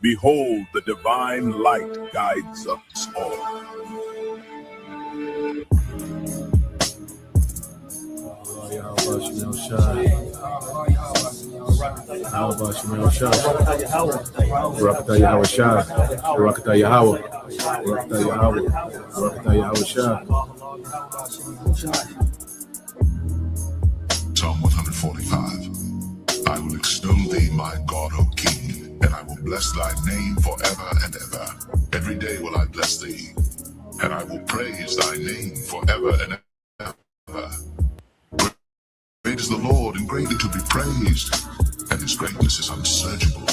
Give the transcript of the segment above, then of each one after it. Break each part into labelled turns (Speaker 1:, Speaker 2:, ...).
Speaker 1: Behold, the divine light guides us all.
Speaker 2: Psalm 145. I will extol thee, my God, O King, and I will bless thy name forever and ever. Every day will I bless thee, and I will praise thy name forever and ever. Great is the Lord, and greatly to be praised, and his greatness is unsearchable.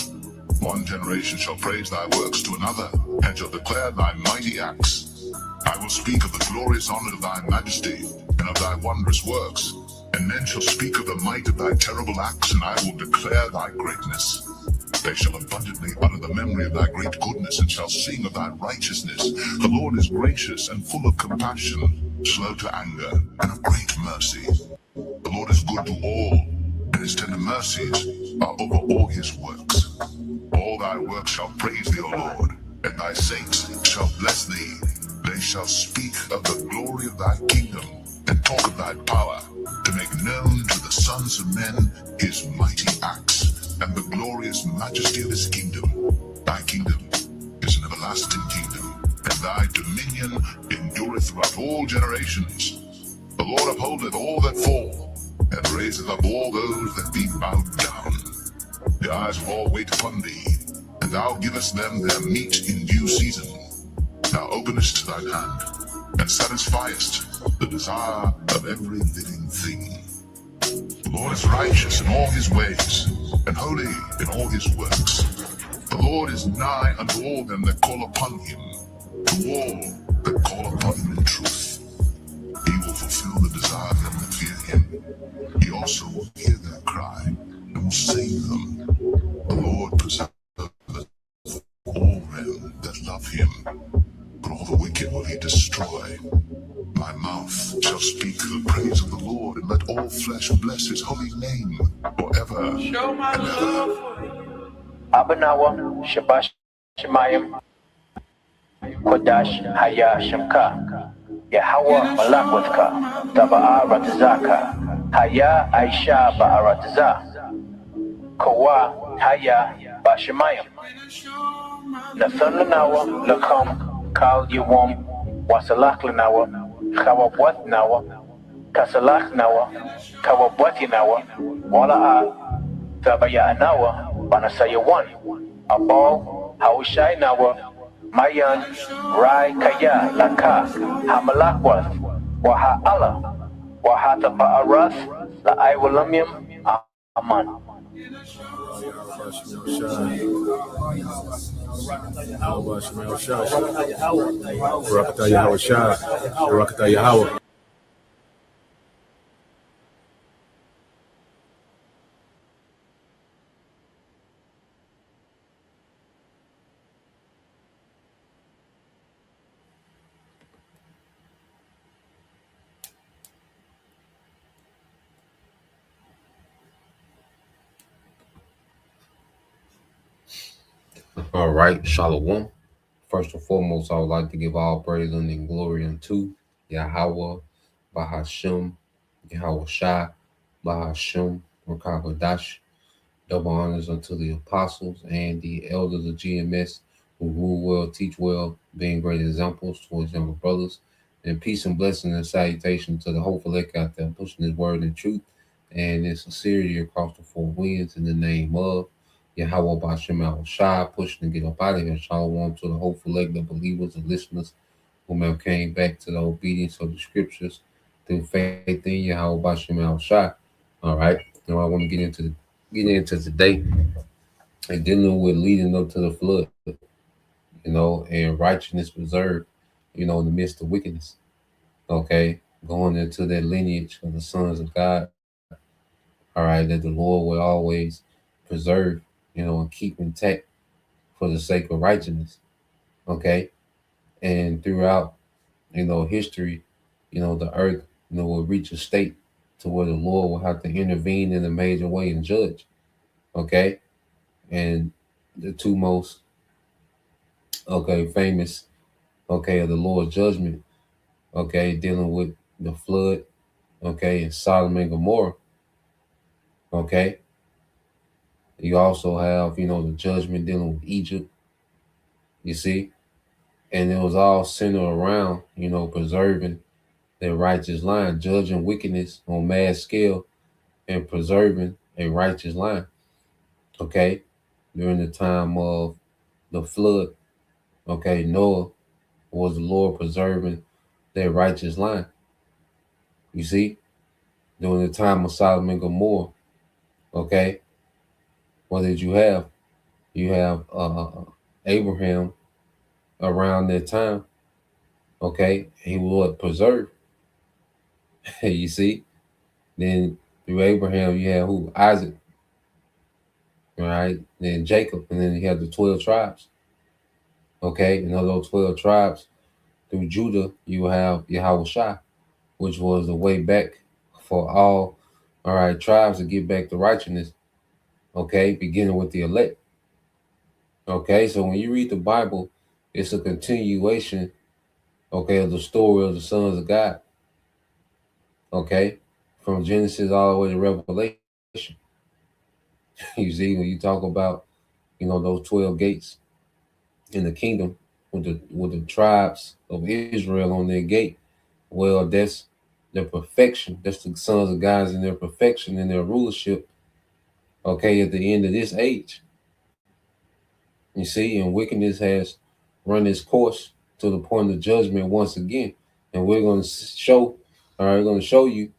Speaker 2: One generation shall praise thy works to another, and shall declare thy mighty acts. I will speak of the glorious honor of thy majesty, and of thy wondrous works. And men shall speak of the might of thy terrible acts, and I will declare thy greatness. They shall abundantly utter the memory of thy great goodness, and shall sing of thy righteousness. The Lord is gracious and full of compassion, slow to anger, and of great mercy. The Lord is good to all, and his tender mercies are over all his works. All thy works shall praise thee, O Lord, and thy saints shall bless thee. They shall speak of the glory of thy kingdom, and talk of thy power, to make known to the sons of men his mighty acts, and the glorious majesty of his kingdom. Thy kingdom is an everlasting kingdom, and thy dominion endureth throughout all generations. The Lord upholdeth all that fall, and raiseth up all those that be bowed down. The eyes of all wait upon thee, and thou givest them their meat in due season. Thou openest thine hand, and satisfiest the desire of every living thing. The Lord is righteous in all his ways, and holy in all his works. The Lord is nigh unto all them that call upon him, to all that call upon him in truth. He will fulfill the desire of them that fear him. He also will hear their cry, and will save them. The Lord preserveth all them that love him, but all the wicked will he destroy. My mouth shall speak the praise of the Lord, and let all flesh bless his holy name forever. Show my love for you.
Speaker 3: Abanawa, Shabash Shemayim, Kodash Haya Shamka, Yahweh Malakwithka, Taba'a Ratazaka, Haya Aisha Ba'arataza, Kawa Haya Bashemayim, Nathananawa, Lakam, Kal Yuwam, Wasalaklanawa, Kawabwat Nawa, Kasalak Nawa, Kawabwati Nawa, Wala'a, Tabaya Anawa, Banasayawan, Abal, Haushai Nawa, Mayan, Rai Kaya, Laka, Hamalakwath, Waha Allah, Wahata Ba'arath, La Iwalamium, Aman.
Speaker 4: All right, Shalom. First and foremost, I would like to give all praise and glory unto Yahweh, Bahashem, Yahweh Shai, Bahashem, Rakabadash. Double honors unto the apostles and the elders of GMS who rule well, teach well, being great examples towards younger brothers. And peace and blessing and salutation to the hopeful elect out there pushing his word in truth and in sincerity across the four winds in the name of Yahweh Bashem Al Shai, pushing to get up out of here. Shalom to the hopeful elect, the believers and listeners who have came back to the obedience of the scriptures through faith in Yahweh Bashem Al Shai. All right. Now I want to get into today and dealing with leading up to the flood, and righteousness preserved, in the midst of wickedness. Okay. Going into that lineage of the sons of God. All right, that the Lord will always preserve, and keep intact for the sake of righteousness. Okay. And throughout, history, the earth, will reach a state to where the Lord will have to intervene in a major way and judge. Okay. And the two most okay, famous, okay, of the Lord's judgment, okay, dealing with the flood, okay, and Sodom and Gomorrah, okay. You also have, the judgment dealing with Egypt, you see, and it was all centered around, preserving their righteous line, judging wickedness on mass scale and preserving a righteous line, okay, during the time of the flood, okay, Noah was the Lord preserving their righteous line, you see, during the time of Sodom and Gomorrah, okay, what did you have? You have Abraham around that time, okay, he was preserved, you see, then through Abraham you have who? Isaac, right, then Jacob, and then you have the 12 tribes, okay, and of those 12 tribes, through Judah, you have Yahweh Shai, which was the way back for all right, tribes to get back to righteousness, okay, beginning with the elect. Okay, so when you read the Bible, it's a continuation, okay, of the story of the sons of God, okay, from Genesis all the way to Revelation. You see, when you talk about, those 12 gates in the kingdom with the tribes of Israel on their gate, well, that's their perfection. That's the sons of God in their perfection and their rulership, okay, at the end of this age. You see, and wickedness has run its course to the point of judgment once again. And we're going to show, all right, we're going to show you.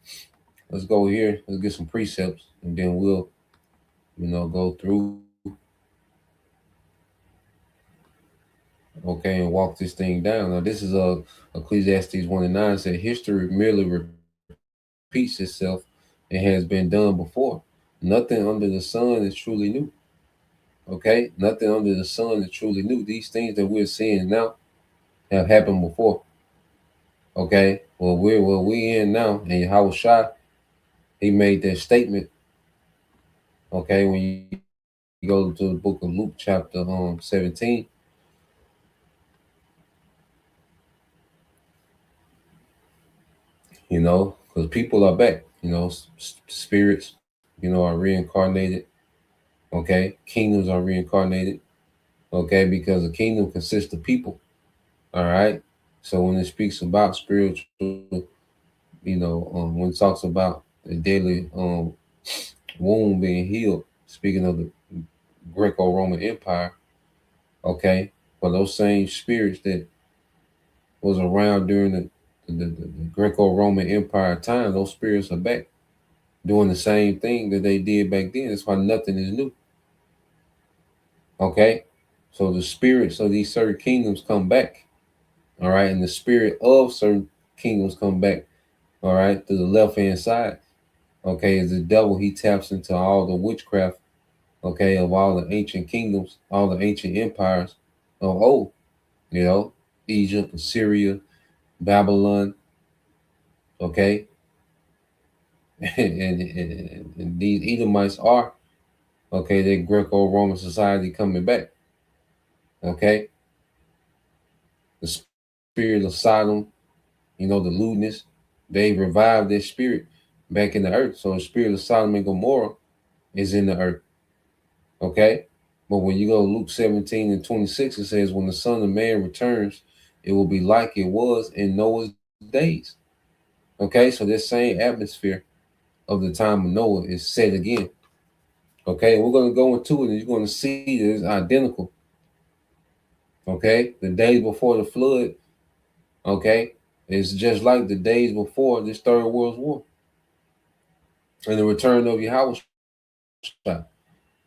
Speaker 4: Let's go here. Let's get some precepts, and then we'll, go through, okay, and walk this thing down. Now, this is Ecclesiastes 1:9 said, history merely repeats itself and has been done before. Nothing under the sun is truly new. Okay, nothing under the sun is truly new. These things that we're seeing now have happened before. Okay, well, we in now, and Yahweh Shai, he made that statement. Okay, when you go to the book of Luke, chapter 17, because people are back. Spirits, are reincarnated. Okay, kingdoms are reincarnated. Okay, because the kingdom consists of people. All right, so when it speaks about spiritual, when it talks about the daily wound being healed, speaking of the Greco-Roman Empire, okay, for those same spirits that was around during the Greco-Roman Empire time, those spirits are back doing the same thing that they did back then. That's why nothing is new. Okay, so the spirits of these certain kingdoms come back, all right, and the spirit of certain kingdoms come back, all right, to the left-hand side. Okay, as the devil, he taps into all the witchcraft, okay, of all the ancient kingdoms, all the ancient empires of old, Egypt, Assyria, Babylon, okay, and these Edomites are, okay, the Greco-Roman society coming back, okay, the spirit of Sodom, the lewdness, they revived their spirit back in the earth. So the spirit of Sodom and Gomorrah is in the earth, okay. But when you go to Luke 17:26, it says, when the Son of Man returns, it will be like it was in Noah's days. Okay, so this same atmosphere of the time of Noah is set again. Okay, we're going to go into it and you're going to see that it's identical. Okay, the days before the flood, okay, it's just like the days before this Third World War and the return of Yahweh Shai.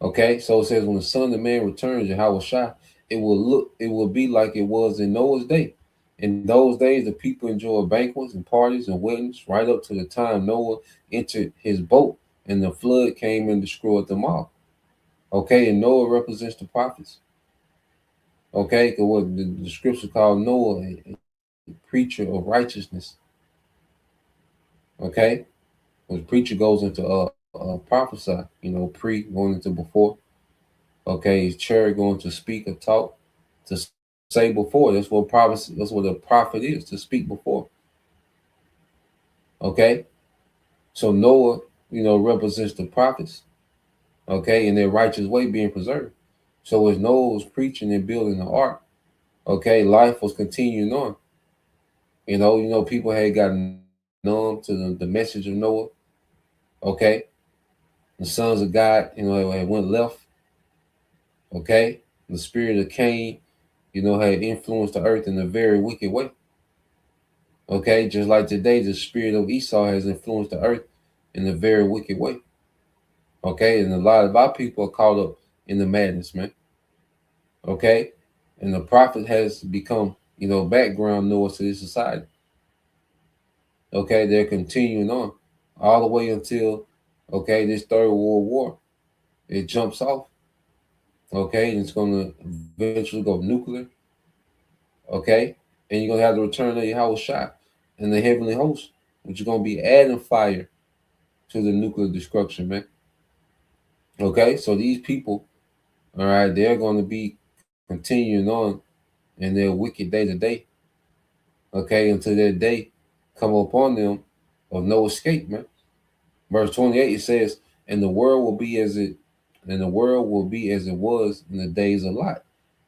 Speaker 4: Okay, so it says when the Son of Man returns, Yahweh Shai, it will be like it was in Noah's day. In those days, the people enjoyed banquets and parties and weddings right up to the time Noah entered his boat and the flood came and destroyed them all. Okay, and Noah represents the prophets. Okay, because what the scripture called Noah a preacher of righteousness. Okay, when the preacher goes into prophesy, pre going into before. Okay, his chair going to speak or talk to say before. That's what prophecy. That's what a prophet is, to speak before. Okay, so Noah, represents the prophets. Okay, in their righteous way being preserved. So as Noah was preaching and building the ark, okay, life was continuing on. People had gotten numb to the message of Noah. Okay, the sons of God, had went left. Okay, the spirit of Cain, had influenced the earth in a very wicked way. Okay, just like today, the spirit of Esau has influenced the earth in a very wicked way. Okay, and a lot of our people are caught up in the madness, man. Okay, and the prophet has become, background noise to this society. Okay, they're continuing on all the way until, okay, this third world war, it jumps off. Okay, and it's going to eventually go nuclear. Okay, and you're going to have the return of Yahweh Shah and the heavenly host, which is going to be adding fire to the nuclear destruction, man. Okay, so these people, all right, they're going to be continuing on in their wicked day to day. Okay, until that day come upon them of no escape, man. Verse 28, it says, and the world will be as it was in the days of Lot.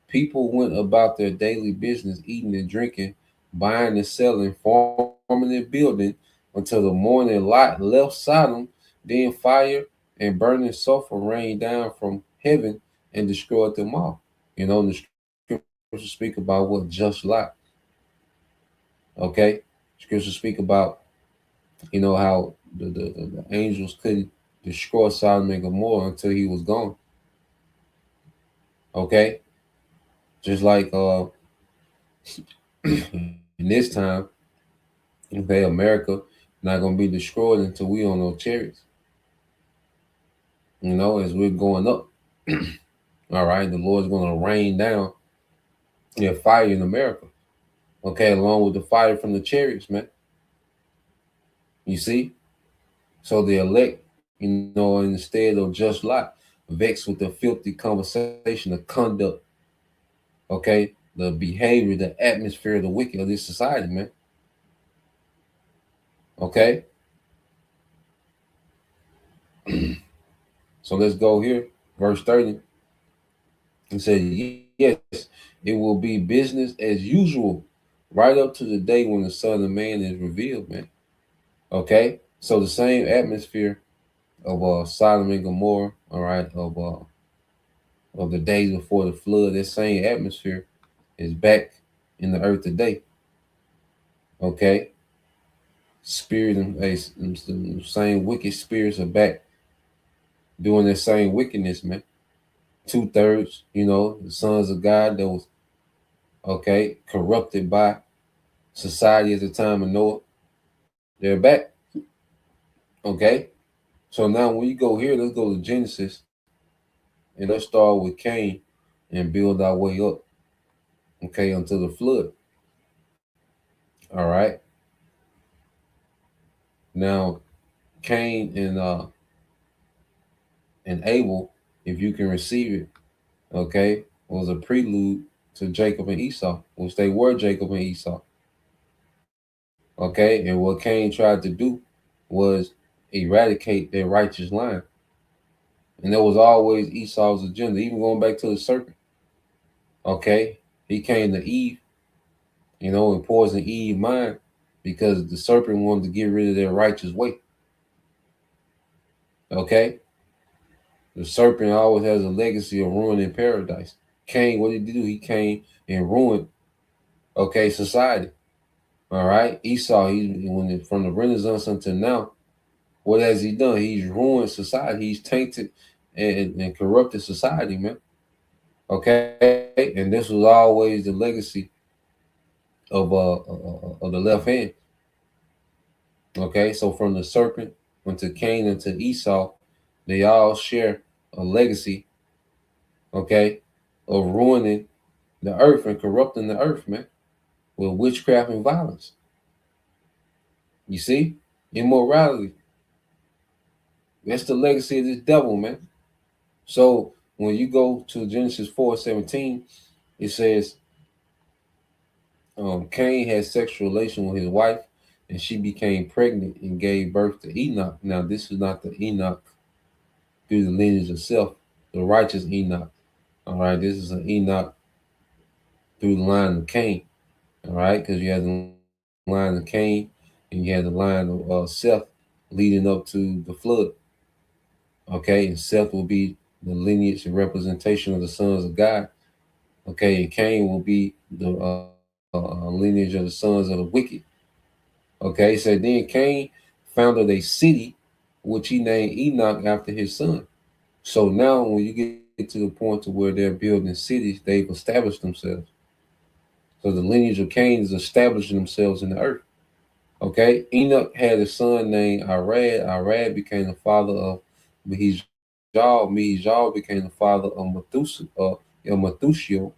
Speaker 4: People went about their daily business, eating and drinking, buying and selling, farming and building, until the morning Lot left Sodom. Then fire and burning sulfur rained down from heaven and destroyed them all. The scriptures speak about what just Lot. Okay, scriptures speak about how the angels couldn't destroy Sodom and Gomorrah until he was gone. Okay, just like in this time, okay, America not gonna be destroyed until we on those chariots. As we're going up. All right, the Lord's gonna rain down fire in America. Okay, along with the fire from the chariots, man. You see? So the elect, instead of just Lot, vexed with the filthy conversation, the conduct, okay, the behavior, the atmosphere of the wicked of this society, man. Okay? So let's go here. Verse 30. It says, yes, it will be business as usual right up to the day when the Son of Man is revealed, man. Okay? So the same atmosphere of Sodom and Gomorrah, all right, of the days before the flood, that same atmosphere is back in the earth today. Okay? Spirit and the same wicked spirits are back doing that same wickedness, man. 2/3, the sons of God that was corrupted by society at the time of Noah, they're back. Okay, so now when you go here, let's go to Genesis and let's start with Cain and build our way up, okay, until the flood. All right. Now, Cain and Abel, if you can receive it, okay, was a prelude to Jacob and Esau, which they were Jacob and Esau. Okay, and what Cain tried to do was eradicate their righteous line. And there was always Esau's agenda, even going back to the serpent. Okay, he came to Eve, and poisoned Eve's mind because the serpent wanted to get rid of their righteous way. Okay, the serpent always has a legacy of ruining paradise. Cain, what did he do? He came and ruined, society. All right, Esau, from the Renaissance until now, what has he done? He's ruined society. He's tainted and corrupted society, man. Okay, and this was always the legacy of the left hand. Okay, so from the serpent unto Cain and to Esau, they all share a legacy, okay, of ruining the earth and corrupting the earth, man, with witchcraft and violence. You see, immorality. That's the legacy of this devil, man. So when you go to Genesis 4:17, it says, Cain had sexual relation with his wife, and she became pregnant and gave birth to Enoch. Now, this is not the Enoch through the lineage of Seth, the righteous Enoch. All right, this is an Enoch through the line of Cain. All right, because you had the line of Cain and you had the line of Seth leading up to the flood. Okay, and Seth will be the lineage and representation of the sons of God. Okay, and Cain will be the lineage of the sons of the wicked. Okay, so then Cain founded a city which he named Enoch after his son. So now when you get to the point to where they're building cities, they've established themselves. So the lineage of Cain is establishing themselves in the earth. Okay, Enoch had a son named Arad. Arad became the father of Mahijal. Mahijal became the father of Methuselah. Methuselah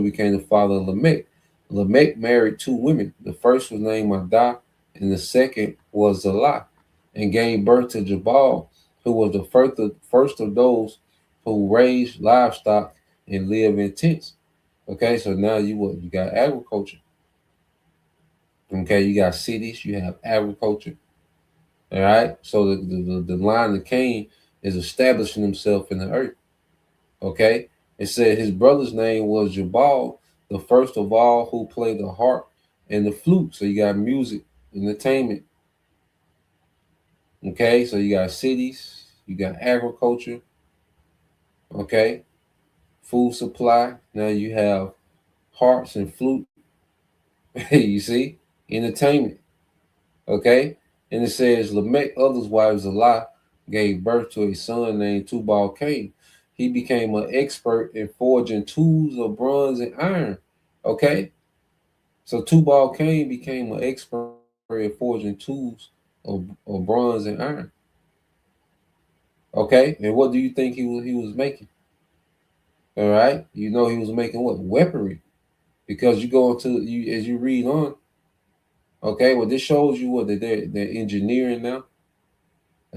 Speaker 4: became the father of Lamech. Lamech married two women. The first was named Adah, and the second was Zillah, and gave birth to Jabal, who was the first of those who raised livestock and live in tents. Okay, so now you got agriculture. Okay, you got cities, you have agriculture. All right, so the line of Cain is establishing himself in the earth. Okay, it said his brother's name was Jabal, the first of all who played the harp and the flute. So you got music, entertainment. Okay, so you got cities, you got agriculture. Okay, food supply. Now you have harps and flute. You see, entertainment. Okay, and it says Lamech, others' wives, Zillah, gave birth to a son named Tubal Cain. He became an expert in forging tools of bronze and iron. Okay, so Tubal Cain became an expert in forging tools of bronze and iron. Okay, and what do you think he was making? All right, you know he was making what, weaponry, because you go into you as you read on. Okay, well this shows you what they're engineering now.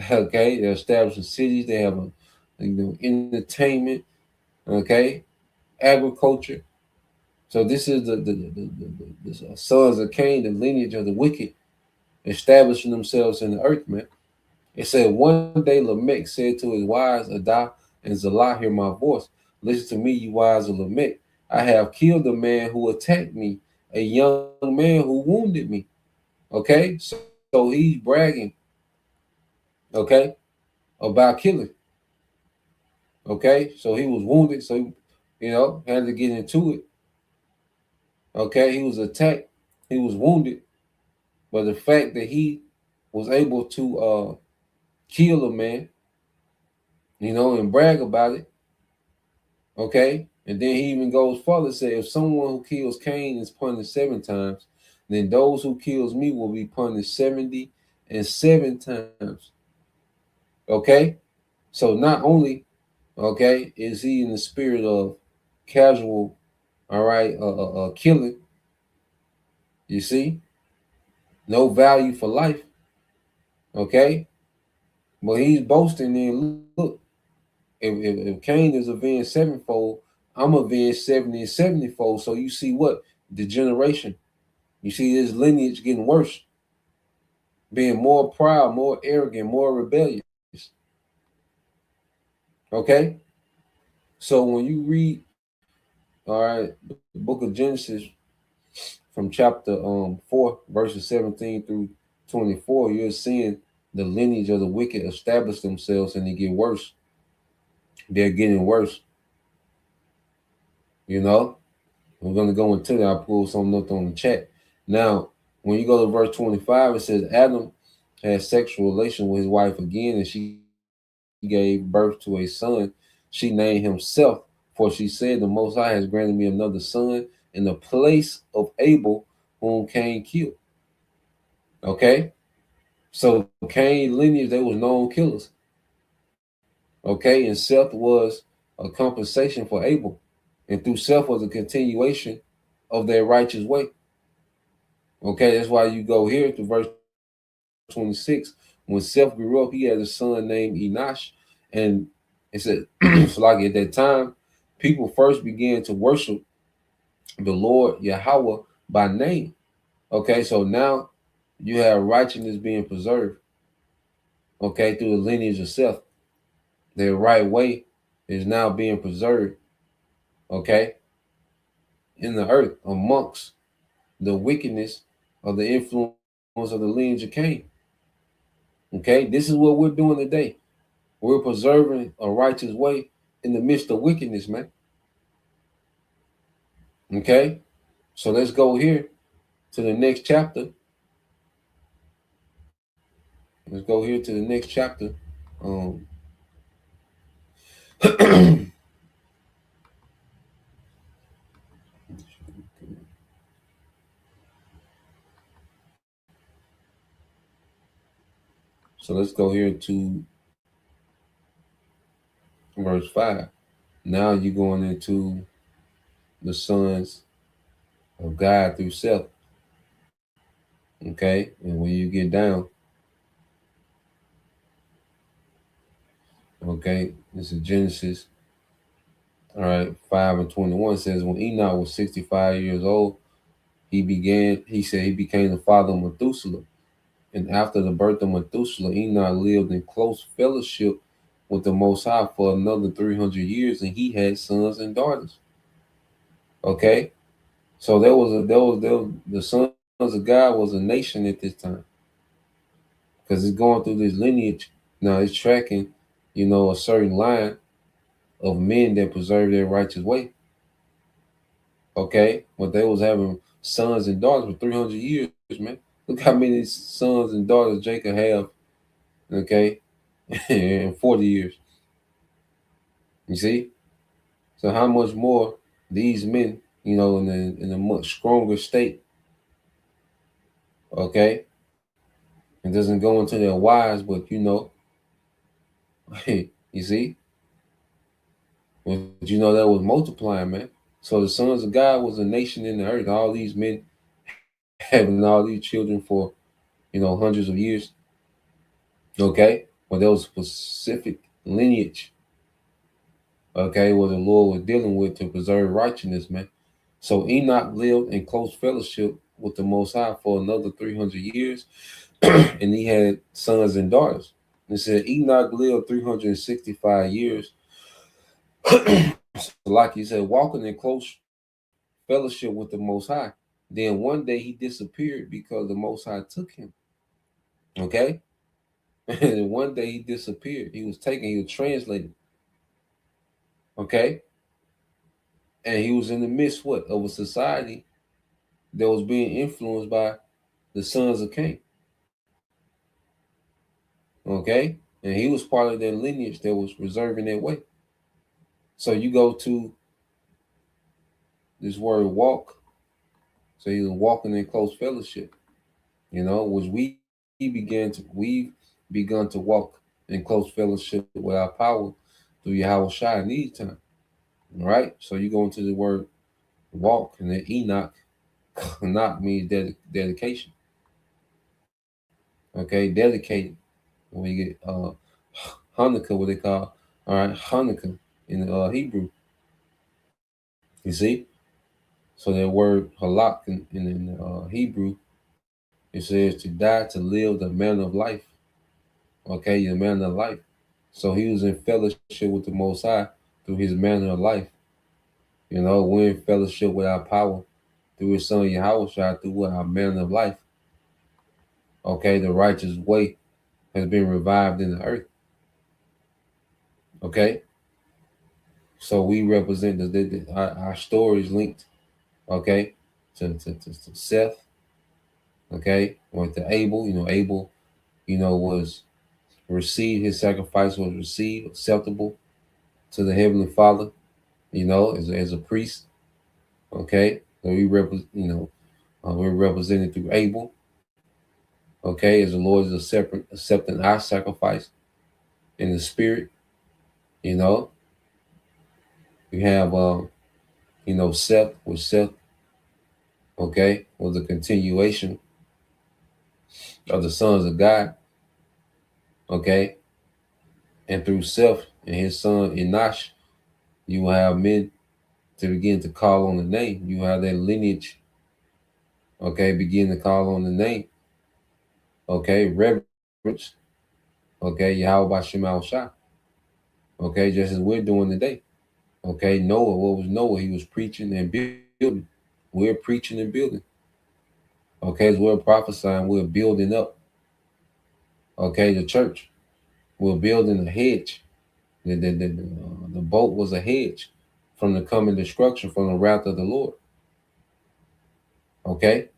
Speaker 4: Okay, they're establishing cities. They have entertainment. Okay, agriculture. So this is the sons of Cain, the lineage of the wicked, establishing themselves in the earth, man. It said one day Lamech said to his wives Adah and Zillah, hear my voice. Listen to me, you wives of Lamech. I have killed a man who attacked me, a young man who wounded me. Okay, so he's bragging. Okay, about killing. Okay, so he was wounded, so had to get into it. Okay, he was attacked, he was wounded, but the fact that he was able to kill a man, and brag about it. Okay, and then he even goes further, say, if someone who kills Cain is punished 7 times, then those who kills me will be punished 70 and 7 times. Okay, so not only is he in the spirit of casual, all right, killing, you see, no value for life, okay, but he's boasting. Then look, if Cain is avenged 7-fold, I'm avenged 70 and 70-fold. So you see what degeneration. You see his lineage getting worse, being more proud, more arrogant, more rebellious. Okay, so when you read, all right, the book of Genesis from chapter 4, verses 17 through 24, you're seeing the lineage of the wicked establish themselves, and they get worse. They're getting worse. We're going to go into that. I'll pull something up on the chat. Now, when you go to verse 25, it says Adam had sexual relation with his wife again, and she gave birth to a son. She named him Seth, for she said, the Most High has granted me another son in the place of Abel, whom Cain killed. Okay, so Cain lineage, they was known killers. Okay, and Seth was a compensation for Abel, and through Seth was a continuation of their righteous way. Okay, that's why you go here to verse 26. When Seth grew up, he had a son named Enosh, and it said, so like at that time, people first began to worship the Lord Yahweh by name. Okay, so now you have righteousness being preserved, okay, through the lineage of Seth. The right way is now being preserved, okay, in the earth amongst the wickedness of the influence of the lineage of Cain. Okay, this is what we're doing today. We're preserving a righteous way in the midst of wickedness, man. Okay, so let's go here to the next chapter. Let's go here to the next chapter. Um, so let's go here to verse 5. Now you're going into the sons of God through Seth. Okay, and when you get down, okay, this is Genesis. All right, 5:21 says, when Enoch was 65 years old, he said he became the father of Methuselah. And after the birth of Methuselah, Enoch lived in close fellowship with the Most High for another 300 years, and he had sons and daughters. Okay, so the sons of God was a nation at this time, because it's going through this lineage. Now it's tracking, a certain line of men that preserve their righteous way. Okay, but they was having sons and daughters for 300 years, man. Look how many sons and daughters Jacob have, okay, in 40 years. You see? So how much more these men, in a much stronger state, okay? It doesn't go into their wives, but you see? But that was multiplying, man. So the sons of God was a nation in the earth. All these men having all these children for, hundreds of years. Okay? But there was a specific lineage, okay, what the Lord was dealing with to preserve righteousness, man. So Enoch lived in close fellowship with the Most High for another 300 years, and he had sons and daughters. It said Enoch lived 365 years. So like he said, walking in close fellowship with the Most High. Then one day he disappeared because the Most High took him. Okay? And one day he disappeared. He was translated. Okay? And he was in the midst of a society that was being influenced by the sons of Cain. Okay? And he was part of that lineage that was preserving that way. So you go to this word walk. So he was walking in close fellowship, which we've begun to walk in close fellowship with our power through Yahweh Shai in these times. All right? So you go into the word walk, and then Enoch, Enoch means dedication. Okay, dedicated. When you get Hanukkah, what they call, all right, Hanukkah in the Hebrew. You see? So that word halak in Hebrew, it says to die, to live the manner of life. Okay, the manner of life. So he was in fellowship with the Most High through his manner of life. We're in fellowship with our power through his son Yahweh Shai, through our manner of life. Okay, the righteous way has been revived in the earth. Okay, so we represent our story is linked, okay, to Seth, okay, or to Abel. Abel, was received, his sacrifice was received, acceptable to the Heavenly Father, as a priest, okay. So we're represented through Abel, okay, as the Lord is accepting our sacrifice in the spirit. We have Seth, okay, was a continuation of the sons of God, okay, and through Seth and his son Enosh, you will have men to begin to call on the name. You have that lineage, Okay, begin to call on the name. Okay, reverence. Okay, Yahweh Bashem Shah. Okay, just as we're doing today. Okay, Noah, what was Noah? He was preaching and building. We're preaching and building. Okay, as we're prophesying, we're building up. Okay, the church. We're building a hedge. The boat was a hedge from the coming destruction, from the wrath of the Lord. Okay,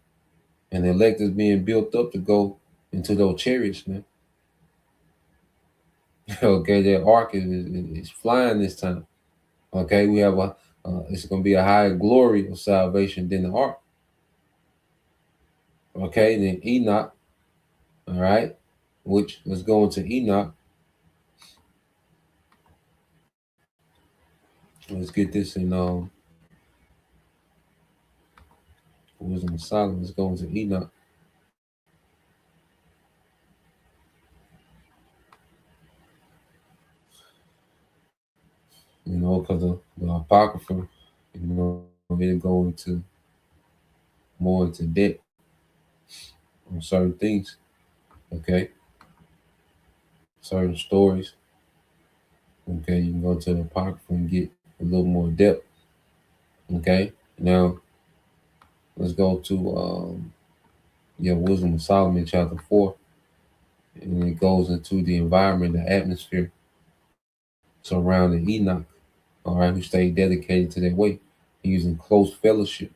Speaker 4: and the elect is being built up to go into those chariots, man. Okay, that ark is flying this time. Okay, we have it's going to be a higher glory of salvation than the ark. Okay, then Enoch, all right, which let's go into Enoch. Let's get this in Wisdom of Solomon. Let's go into Enoch. Because of the Apocrypha, it'll go into more into depth on certain things, okay? Certain stories, okay? You can go to the Apocrypha and get a little more depth, okay? Now, let's go to Wisdom of Solomon, chapter 4, and it goes into the environment, the atmosphere surrounding Enoch, all right, who stayed dedicated to their way, using close fellowship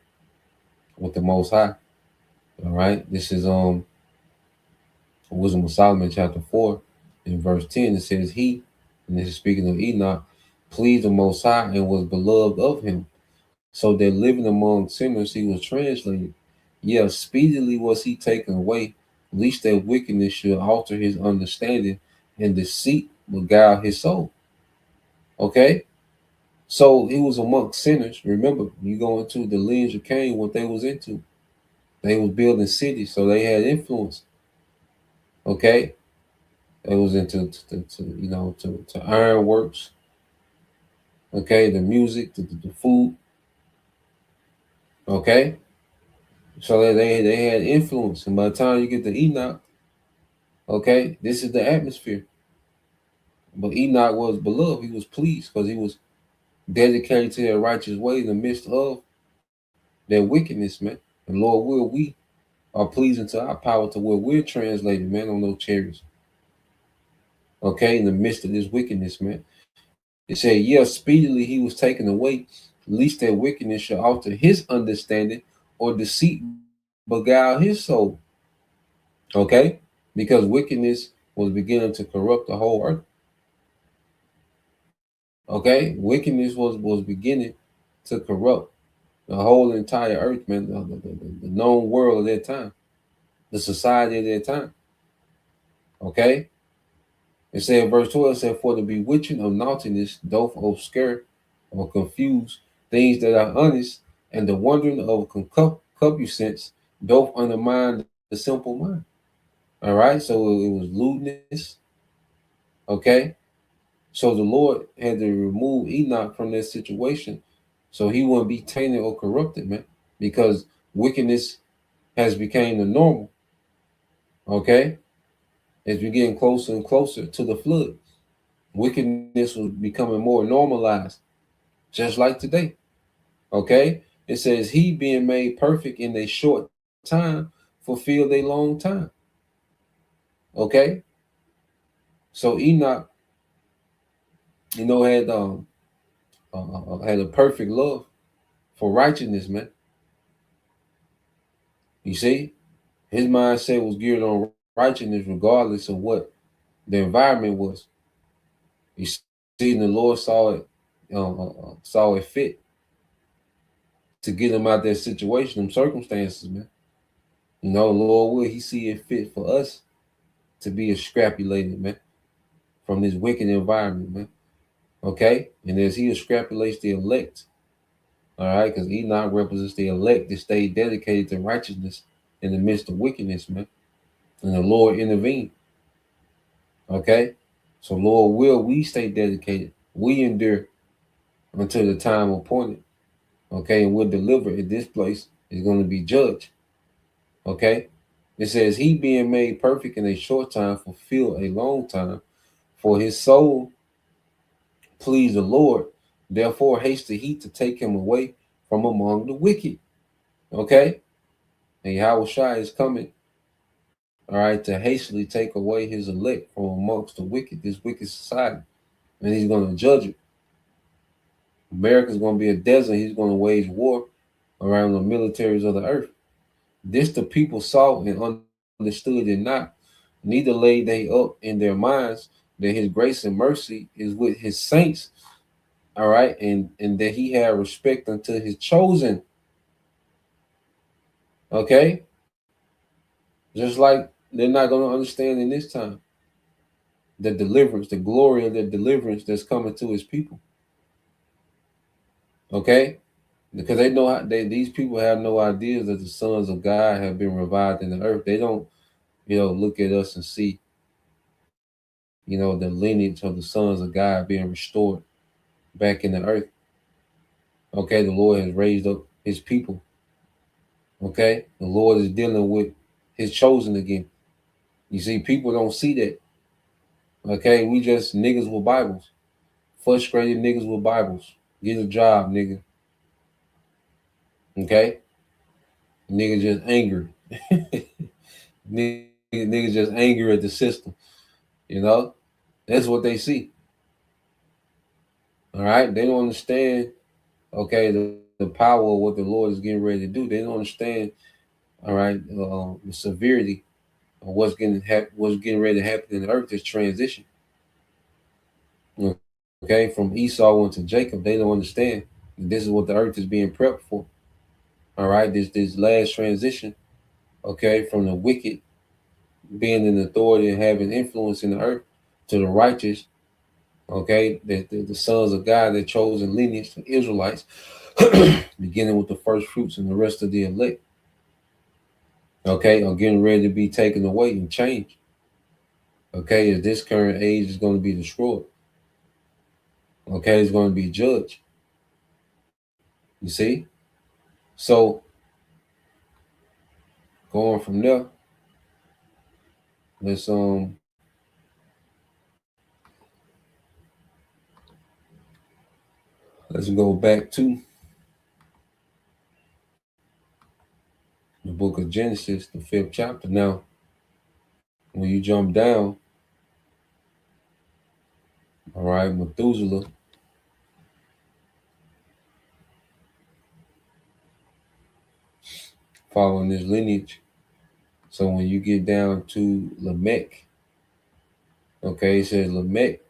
Speaker 4: with the Most High, all right? This is Wisdom of Solomon, chapter 4, in verse 10, it says, He, and this is speaking of Enoch, pleased the Most High and was beloved of him. So that living among sinners, he was translated. Yeah, speedily was he taken away, lest that wickedness should alter his understanding and deceit beguile his soul. Okay? So he was among sinners. Remember, you go into the lineage of Cain, what they was into. They was building cities, so they had influence. Okay? It was into to ironworks, okay, the music, the food, okay. So they had influence, and by the time you get to Enoch, okay, this is the atmosphere. But Enoch was beloved; he was pleased because he was dedicated to their righteous way in the midst of their wickedness, man. And Lord, will we are pleasing to our power to where we're translated, man, on those chariots. Okay, in the midst of this wickedness, man. It said, yeah, speedily he was taken away, lest that wickedness should alter his understanding or deceit beguile his soul. Okay? Because wickedness was beginning to corrupt the whole earth. Okay? Wickedness was beginning to corrupt the whole entire earth, man, the known world of that time, the society of that time. Okay? It said, verse 12 said, for the bewitching of naughtiness doth obscure or confuse things that are honest, and the wondering of concupiscence doth undermine the simple mind. All right, so it was lewdness. Okay, so the Lord had to remove Enoch from that situation so he wouldn't be tainted or corrupted, man, because wickedness has become the normal. Okay, as we're getting closer and closer to the flood, wickedness was becoming more normalized, just like today. Okay, it says he being made perfect in a short time fulfilled a long time. Okay, so Enoch, had a perfect love for righteousness, man. You see, his mindset was geared on righteousness, regardless of what the environment was. You see, the Lord saw it fit to get him out that situation, them circumstances, man. Lord, will he see it fit for us to be extrapolated, man, from this wicked environment, man. Okay? And as he extrapolates the elect, all right, because Enoch represents the elect that stay dedicated to righteousness in the midst of wickedness, man. And the Lord intervened. Okay? So, Lord, will we stay dedicated? We endure until the time appointed. Okay? And we'll deliver at this place is going to be judged. Okay. It says, he being made perfect in a short time fulfilled a long time, for his soul pleased the Lord. Therefore hasted he to take him away from among the wicked. Okay. And Yahweh Shai is coming, all right, to hastily take away his elect from amongst the wicked, this wicked society. And he's going to judge it. America's going to be a desert. He's going to wage war around the militaries of the earth. This the people saw and understood it not, neither laid they up in their minds that his grace and mercy is with his saints, all right, and that he had respect unto his chosen. Okay, just like they're not going to understand in this time the deliverance, the glory of the deliverance that's coming to his people. Okay, because they know these people have no idea that the sons of God have been revived in the earth. They don't, look at us and see, the lineage of the sons of God being restored back in the earth. Okay, the Lord has raised up his people. Okay, the Lord is dealing with his chosen again. You see, people don't see that. Okay, we just niggas with Bibles, frustrated niggas with Bibles. Get a job, nigga. Okay, nigga just angry. Niggas just angry at the system. That's what they see. All right, they don't understand. Okay, the power of what the Lord is getting ready to do. They don't understand. All right, the severity of what's getting ready to happen in the earth is transition. Okay, from Esau into Jacob, they don't understand. This is what the earth is being prepped for. All right, this last transition. Okay, from the wicked being in authority and having influence in the earth to the righteous. Okay, the sons of God, their chosen lineage, the Israelites, beginning with the first fruits and the rest of the elect. Okay, are getting ready to be taken away and changed. Okay, as this current age is going to be destroyed. Okay, it's going to be judged. You see? So going from there, let's go back to the book of Genesis, the 5th chapter. Now, when you jump down, all right, Methuselah, following this lineage. So when you get down to Lamech, okay, it says Lamech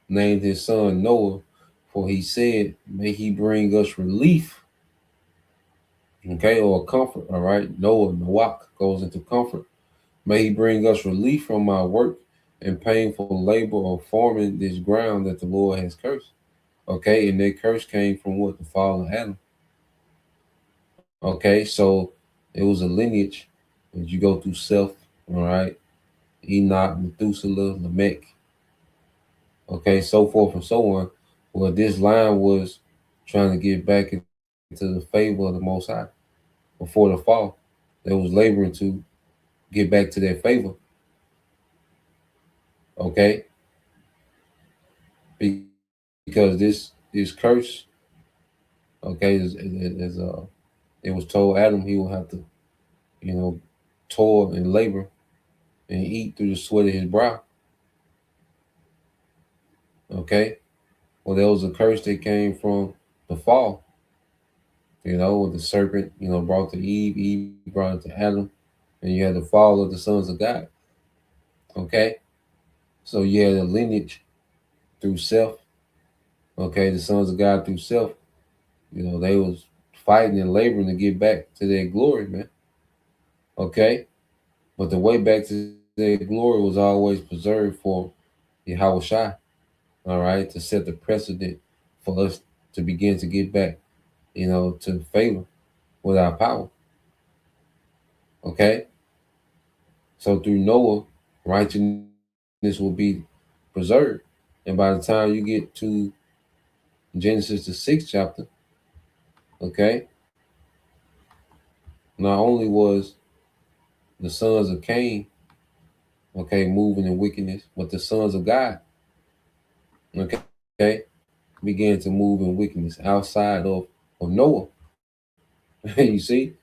Speaker 4: named his son Noah, for he said, may he bring us relief, okay, or comfort, all right. Noach goes into comfort. May he bring us relief from our work and painful labor of forming this ground that the Lord has cursed. Okay, and that curse came from what? The fall of Adam. Okay, so it was a lineage as you go through Seth, all right, Enoch, Methuselah, Lamech, okay, so forth and so on. Well, this line was trying to get back into the favor of the Most High before the fall. They was laboring to get back to their favor. Okay, because this curse, okay, is it was told Adam he will have to, toil and labor and eat through the sweat of his brow. Okay, well, there was a curse that came from the fall. With the serpent, brought to Eve, Eve brought it to Adam, and you had the fall of the sons of God. Okay, so you had a lineage through Seth. Okay, the sons of God through Seth. They was fighting and laboring to get back to their glory, man. Okay, but the way back to their glory was always preserved for Yahweh Shai. All right, to set the precedent for us to begin to get back, to favor with our power. Okay, so through Noah, righteousness will be preserved, and by the time you get to Genesis the 6th chapter, okay, not only was the sons of Cain, okay, moving in wickedness, but the sons of God, okay, began to move in wickedness outside of Noah. You see,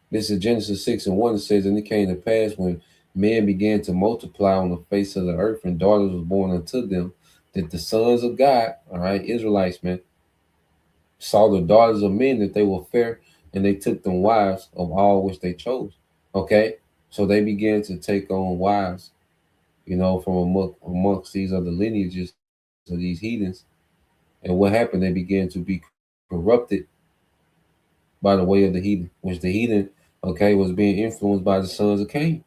Speaker 4: this is Genesis 6:1. It says, and it came to pass when men began to multiply on the face of the earth, and daughters were born unto them, that the sons of God, all right, Israelites, man, saw the daughters of men that they were fair, and they took them wives of all which they chose. Okay, so they began to take on wives, from amongst these other lineages of these heathens. And what happened? They began to be corrupted by the way of the heathen, which the heathen, okay, was being influenced by the sons of Cain.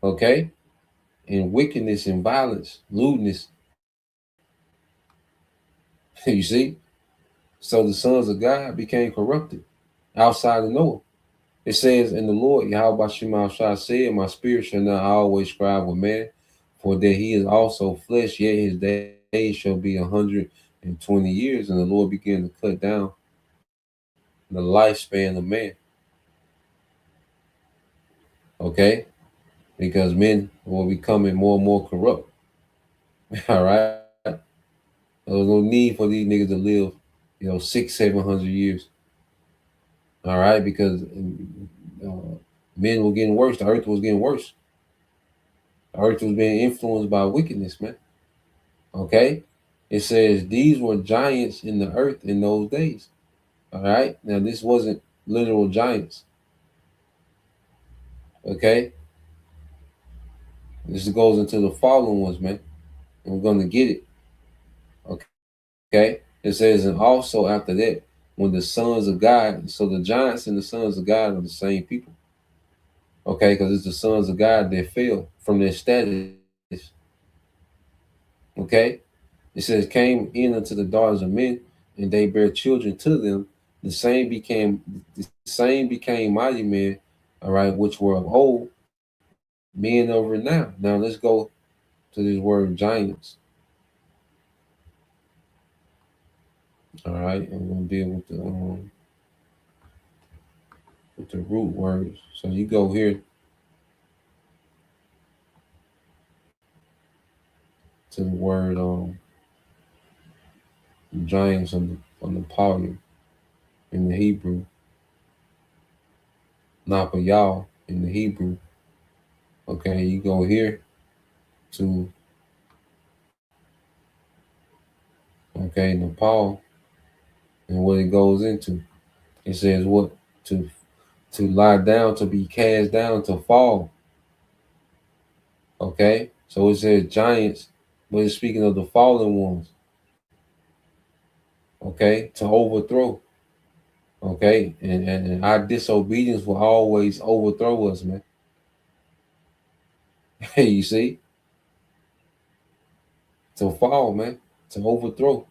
Speaker 4: Okay, in wickedness and violence, lewdness. You see, so the sons of God became corrupted outside of Noah. It says, "In the Lord Yahweh Shema Shah said, my spirit shall not always strive with man, for that he is also flesh, yet his days shall be 120 years." And the Lord began to cut down the lifespan of man. Okay, because men were becoming more and more corrupt. All right, there was no need for these niggas to live, 600-700 years. All right, because men were getting worse. The earth was getting worse. The earth was being influenced by wickedness, man. Okay, it says these were giants in the earth in those days. All right, now this wasn't literal giants. Okay, this goes into the fallen ones, man. And we're gonna get it. Okay, it says, and also after that, when the sons of God, so the giants and the sons of God are the same people. Okay, because it's the sons of God that fell from their status. Okay, it says, came in unto the daughters of men, and they bare children to them. The same became mighty men, all right, which were of old, men of renown. Now let's go to this word giants. All right, I'm gonna deal with the root words. So you go here to the word giants on the poly in the Hebrew, Napayal in the Hebrew. Okay, you go here to Nepal, and what it goes into. It says what to lie down, to be cast down, to fall. Okay, so it says giants, but it's speaking of the fallen ones. Okay, to overthrow. Okay, and our disobedience will always overthrow us, man. You see, to fall, man, to overthrow,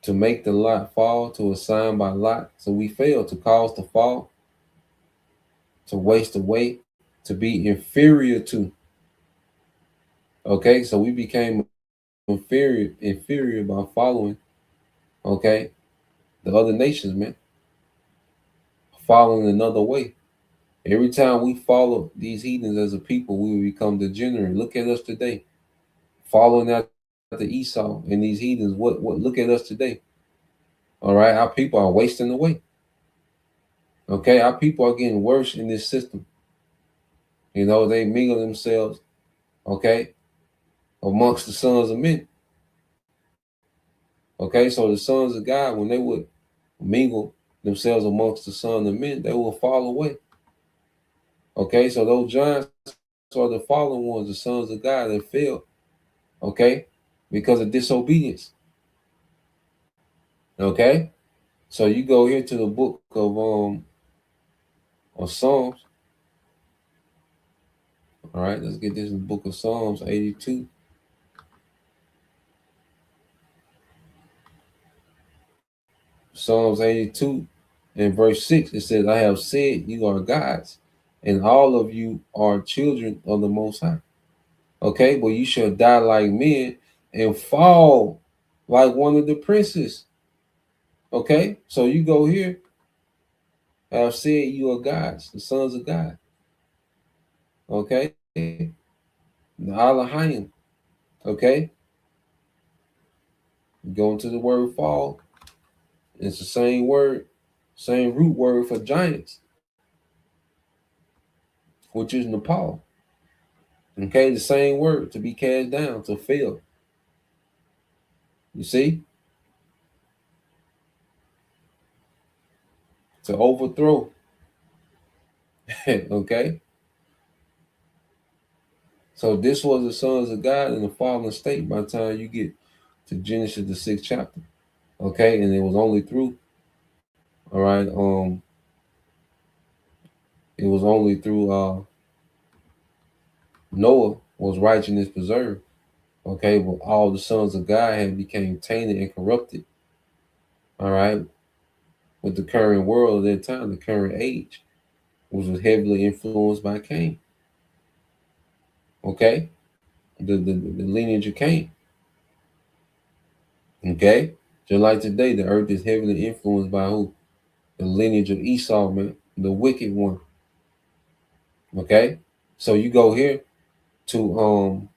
Speaker 4: to make the lot fall, to assign by lot. So we fail, to cause the fall, to waste away, to be inferior to. Okay, so we became inferior by following, okay, the other nations, man, following another way. Every time we follow these heathens as a people, we will become degenerate. Look at us today, following after Esau and these heathens. What look at us today. All right, our people are wasting away. Okay, our people are getting worse in this system. They mingle themselves, okay, amongst the sons of men. Okay, so the sons of God, when they would mingle themselves amongst the sons of men, they will fall away. Okay, so those giants are the fallen ones, the sons of God that fell, okay, because of disobedience. Okay, so you go here to the book of Psalms. All right, let's get this in the book of Psalms 82. Psalms 82 and verse 6, it says, I have said you are gods, and all of you are children of the Most High. Okay, but you shall die like men and fall like one of the princes. Okay, so you go here have said you are gods, the sons of God. Okay? The Elohim. Okay? Go into the word fall. It's the same word, same root word for giants, which is Nepal. Okay? The same word to be cast down, to fail. You see? To overthrow. Okay? So this was the sons of God in the fallen state by the time you get to Genesis the 6th chapter. Okay, and it was only through, all right, it was only through Noah was righteousness preserved. Okay, but all the sons of God had became tainted and corrupted. All right, with the current world at that time, the current age, which was heavily influenced by Cain. Okay, the lineage of Cain. Okay, just like today, the earth is heavily influenced by who? The lineage of Esau, man, the wicked one. Okay, so you go here to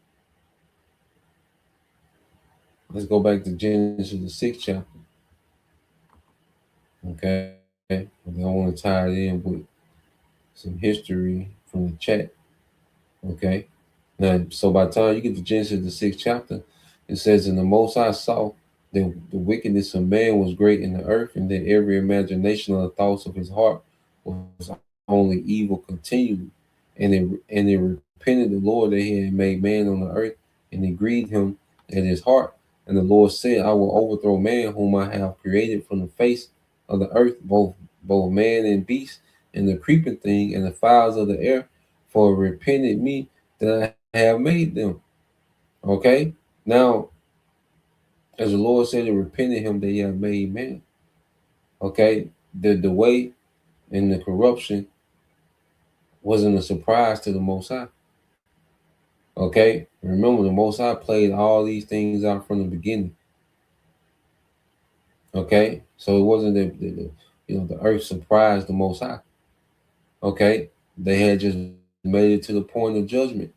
Speaker 4: let's go back to Genesis the 6th chapter. Okay, I want to tie it in with some history from the chat. Okay, now so by the time you get to Genesis the 6th chapter, it says, "And the Most High saw that the wickedness of man was great in the earth, and that every imagination of the thoughts of his heart was only evil continually. And it repented the Lord that he had made man on the earth, and it grieved him at his heart. And the Lord said, I will overthrow man whom I have created from the face of the earth, both man and beast, and the creeping thing, and the fowls of the air, for it repented me that I have made them." Okay? Now, as the Lord said, it repented him that he had made man. Okay? The way and the corruption wasn't a surprise to the Most High. Okay? Remember, the Most High played all these things out from the beginning. Okay? So it wasn't that the earth surprised the Most High. Okay? They had just made it to the point of judgment.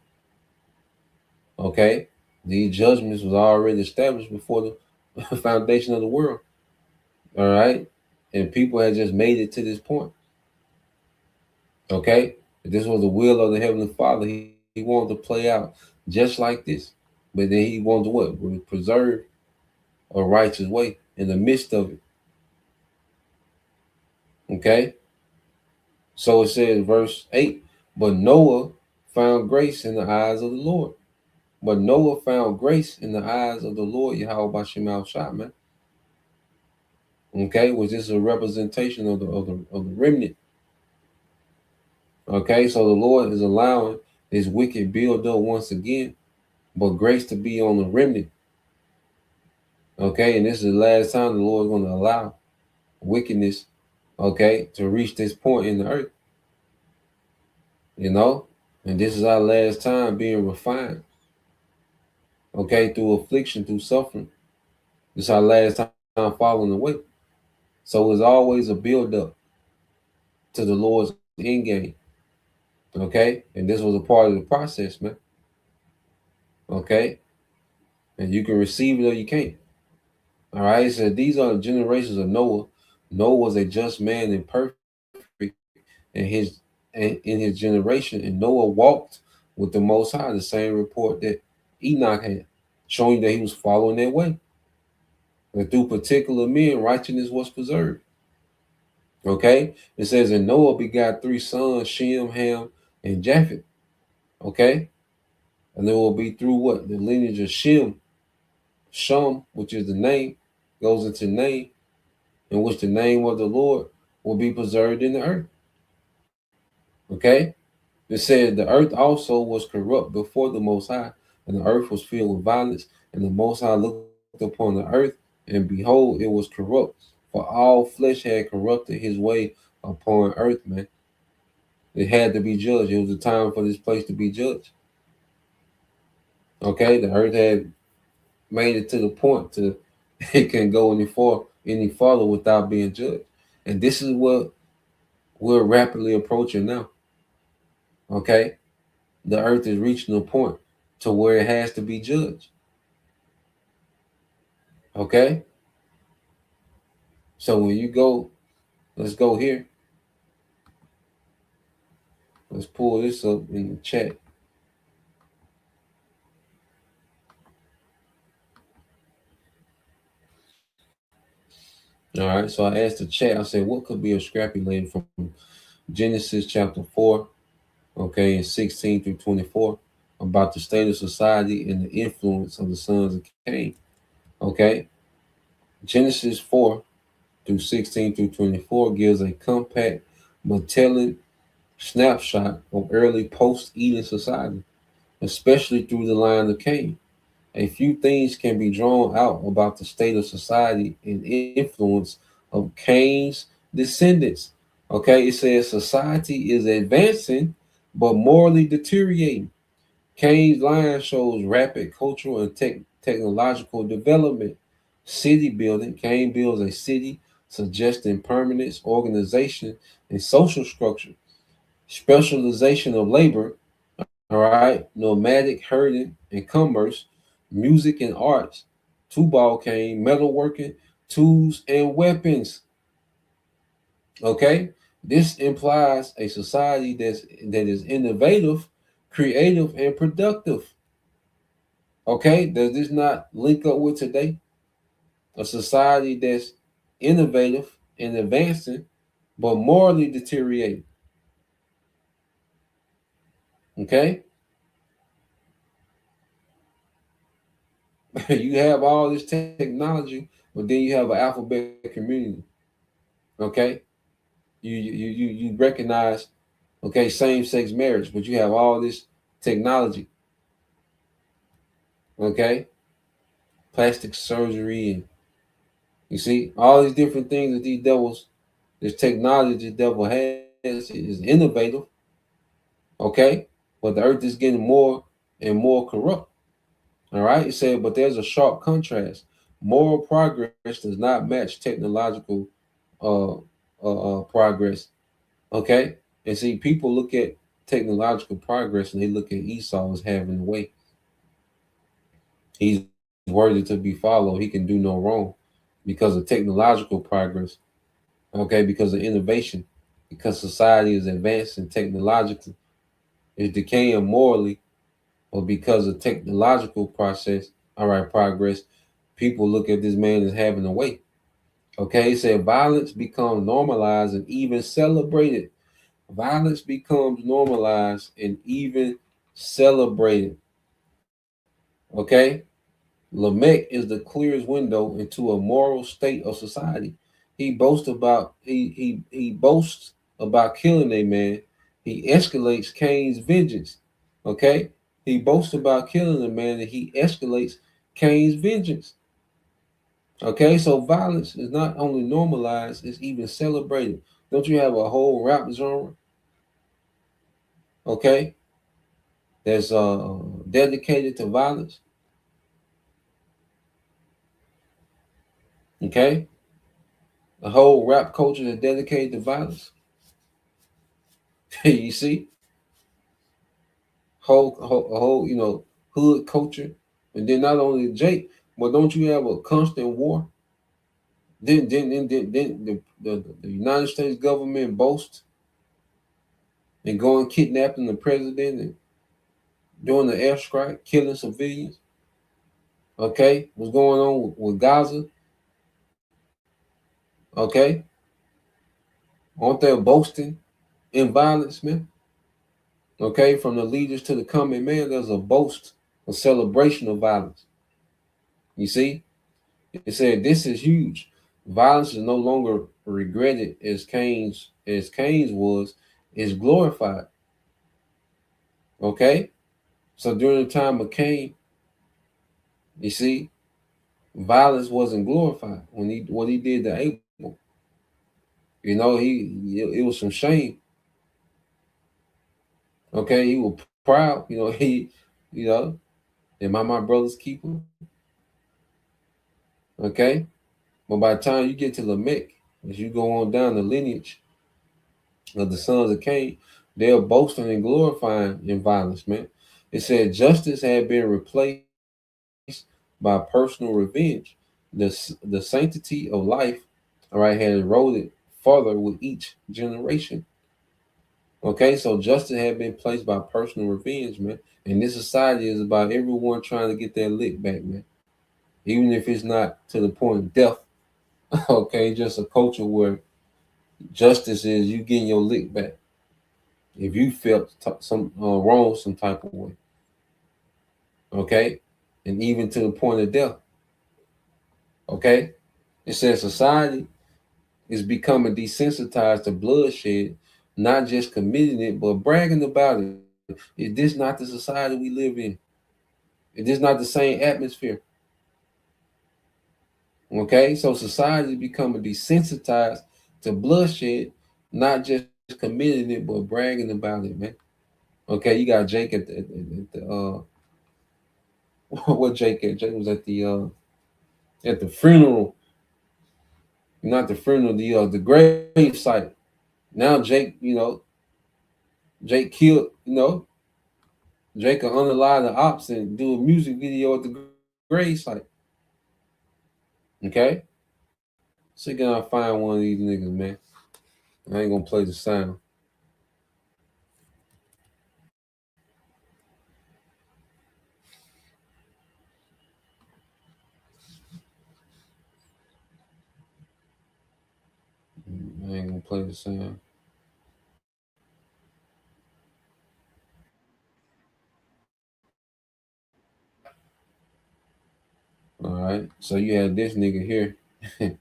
Speaker 4: Okay? These judgments was already established before the foundation of the world. All right? And people had just made it to this point. Okay? This was the will of the Heavenly Father. He wanted to play out just like this. But then he wanted to what? Preserve a righteous way in the midst of it. Okay? So it says, verse 8, but Noah found grace in the eyes of the Lord. But Noah found grace in the eyes of the Lord, Yahweh Bashim al-Shah, man. Okay, which is a representation of the remnant. Okay, so the Lord is allowing his wicked build up once again, but grace to be on the remnant. Okay, and this is the last time the Lord is going to allow wickedness, okay, to reach this point in the earth. You know, and this is our last time being refined. Okay, through affliction, through suffering. This is our last time falling away. So it's always a build up to the Lord's end game. Okay, and this was a part of the process, man. Okay, and you can receive it or you can't. All right, so these are the generations of Noah. Noah was a just man and perfect in his generation, and Noah walked with the Most High. The same report that Enoch had, showing that he was following their way. And through particular men, righteousness was preserved. Okay, it says, and Noah begot 3 sons, Shem, Ham, and Japheth. Okay, and it will be through what? The lineage of Shem, which is the name, goes into name, in which the name of the Lord will be preserved in the earth. Okay, it says the earth also was corrupt before the Most High, and the earth was filled with violence, and the Most High looked upon the earth, and behold, it was corrupt, for all flesh had corrupted his way upon earth, man. It had to be judged. It was a time for this place to be judged. Okay, the earth had made it to the point to it can go any further without being judged. And this is what We're rapidly approaching now. Okay? The earth is reaching a point to where it has to be judged. Okay? So when you go, let's go here. Let's pull this up in the chat. All right, so I asked the chat, I said, what could be a scrappy lady from Genesis chapter 4, okay, and 16 through 24, about the state of society and the influence of the sons of Cain. Okay, Genesis 4 through 16 through 24 gives a compact but telling snapshot of early post-Eden society, especially through the line of Cain. A few things can be drawn out about the state of society and influence of Cain's descendants. Okay, it says society is advancing but morally deteriorating. Cain's line shows rapid cultural and technological development. City building. Cain builds a city, suggesting permanence, organization, and social structure. Specialization of labor, all right, nomadic herding and commerce, music and arts, Tubal Cain, metalworking, tools and weapons. Okay, this implies a society that is innovative, creative, and productive. Okay, does this not link up with today? A society that's innovative and advancing, but morally deteriorating. Okay, you have all this technology, but then you have an alphabet community. Okay, you recognize, okay, same-sex marriage, but you have all this technology. Okay, plastic surgery, and you see all these different things that these devils, this technology the devil has is innovative. Okay, but the earth is getting more and more corrupt. All right, it said, but there's a sharp contrast. Moral progress does not match technological uh, progress. Okay, and see, people look at technological progress and they look at Esau as having the way. He's worthy to be followed. He can do no wrong because of technological progress. Okay, because of innovation, because society is advancing technologically, is decaying morally, or because of technological process, all right, progress, people look at this man as having a way. Okay, he said violence becomes normalized and even celebrated. Violence becomes normalized and even celebrated. Okay, Lamech is the clearest window into a moral state of society. He boasts about killing a man. He escalates Cain's vengeance. Okay, he boasts about killing a man and he escalates Cain's vengeance. Okay, so violence is not only normalized, it's even celebrated. Don't you have a whole rap genre? Okay, that's dedicated to violence. Okay, the whole rap culture is dedicated to violence. You see, whole hood culture, and then not only Jake, but don't you have a constant war? Then the United States government boasts and going kidnapping the president and doing the airstrike, killing civilians. Okay, what's going on with Gaza? Okay, aren't they boasting in violence, man? Okay, from the leaders to the common man, there's a boast, a celebration of violence. You see, it said this is huge. Violence is no longer regretted as Cain's was, is glorified. Okay, so during the time of Cain, you see, violence wasn't glorified when what he did to Abel. You know, it was some shame. Okay, he was proud. You know, you know, am I my brother's keeper? Okay, but by the time you get to Lamech, as you go on down the lineage, of the sons of Cain, they are boasting and glorifying in violence, man. It said justice had been replaced by personal revenge. The sanctity of life, all right, had eroded further with each generation. Okay, so justice had been placed by personal revenge, man. And this society is about everyone trying to get their lick back, man. Even if it's not to the point of death. Okay, just a culture where justice is you getting your lick back if you felt some wrong some type of way. Okay, and even to the point of death. Okay, it says society is becoming desensitized to bloodshed, not just committing it, but bragging about it. Is this not the society we live in? Is this not the same atmosphere? Okay, so society is becoming desensitized to bloodshed, not just committing it, but bragging about it, man. Okay, you got Jake at the what Jake at? Jake was at the funeral, not the funeral, the grave site. Now Jake, Jake killed, Jake can unalive the ops and do a music video at the grave site. Okay? So you gotta find one of these niggas, man. I ain't gonna play the sound. I ain't gonna play the sound. All right. So you had this nigga here. All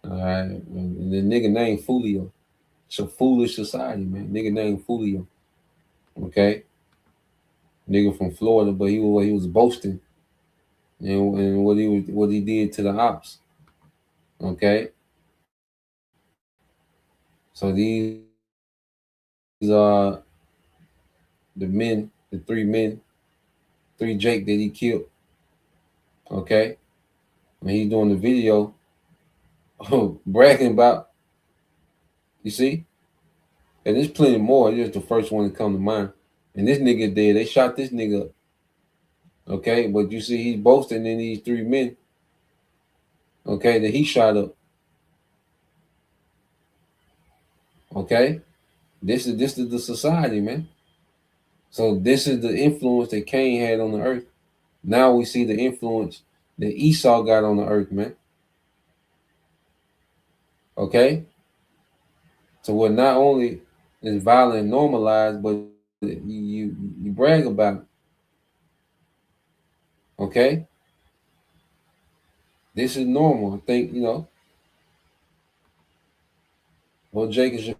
Speaker 4: right. And the nigga named Fulio. It's a foolish society, man. Nigga named Fulio. Okay. Nigga from Florida, but he was boasting. And what he did to the ops. Okay. So these are the three Jake that he killed. Okay. And he's doing the video bragging about, you see? And there's plenty more. It's just the first one to come to mind. And this nigga dead. They shot this nigga up. Okay, but you see he's boasting in these three men. Okay, that he shot up. Okay, this is the society, man. So this is the influence that Cain had on the earth. Now we see the influence that Esau got on the earth, man. Okay, so what not only is violence normalized, but you brag about it. Okay, this is normal. I think what Jake in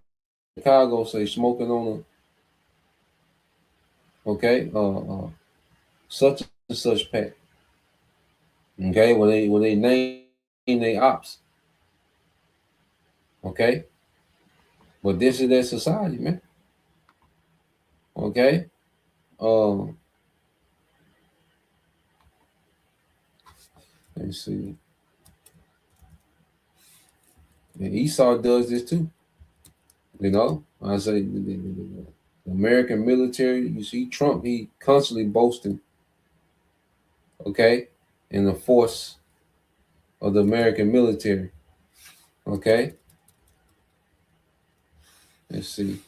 Speaker 4: Chicago say, smoking on such and such pack. Okay, when they name they ops. Okay, but this is their society, man. Okay, let me see. And Esau does this too. I say the American military. You see Trump, he constantly boasting. Okay, in the force of the American military. Okay, let's see.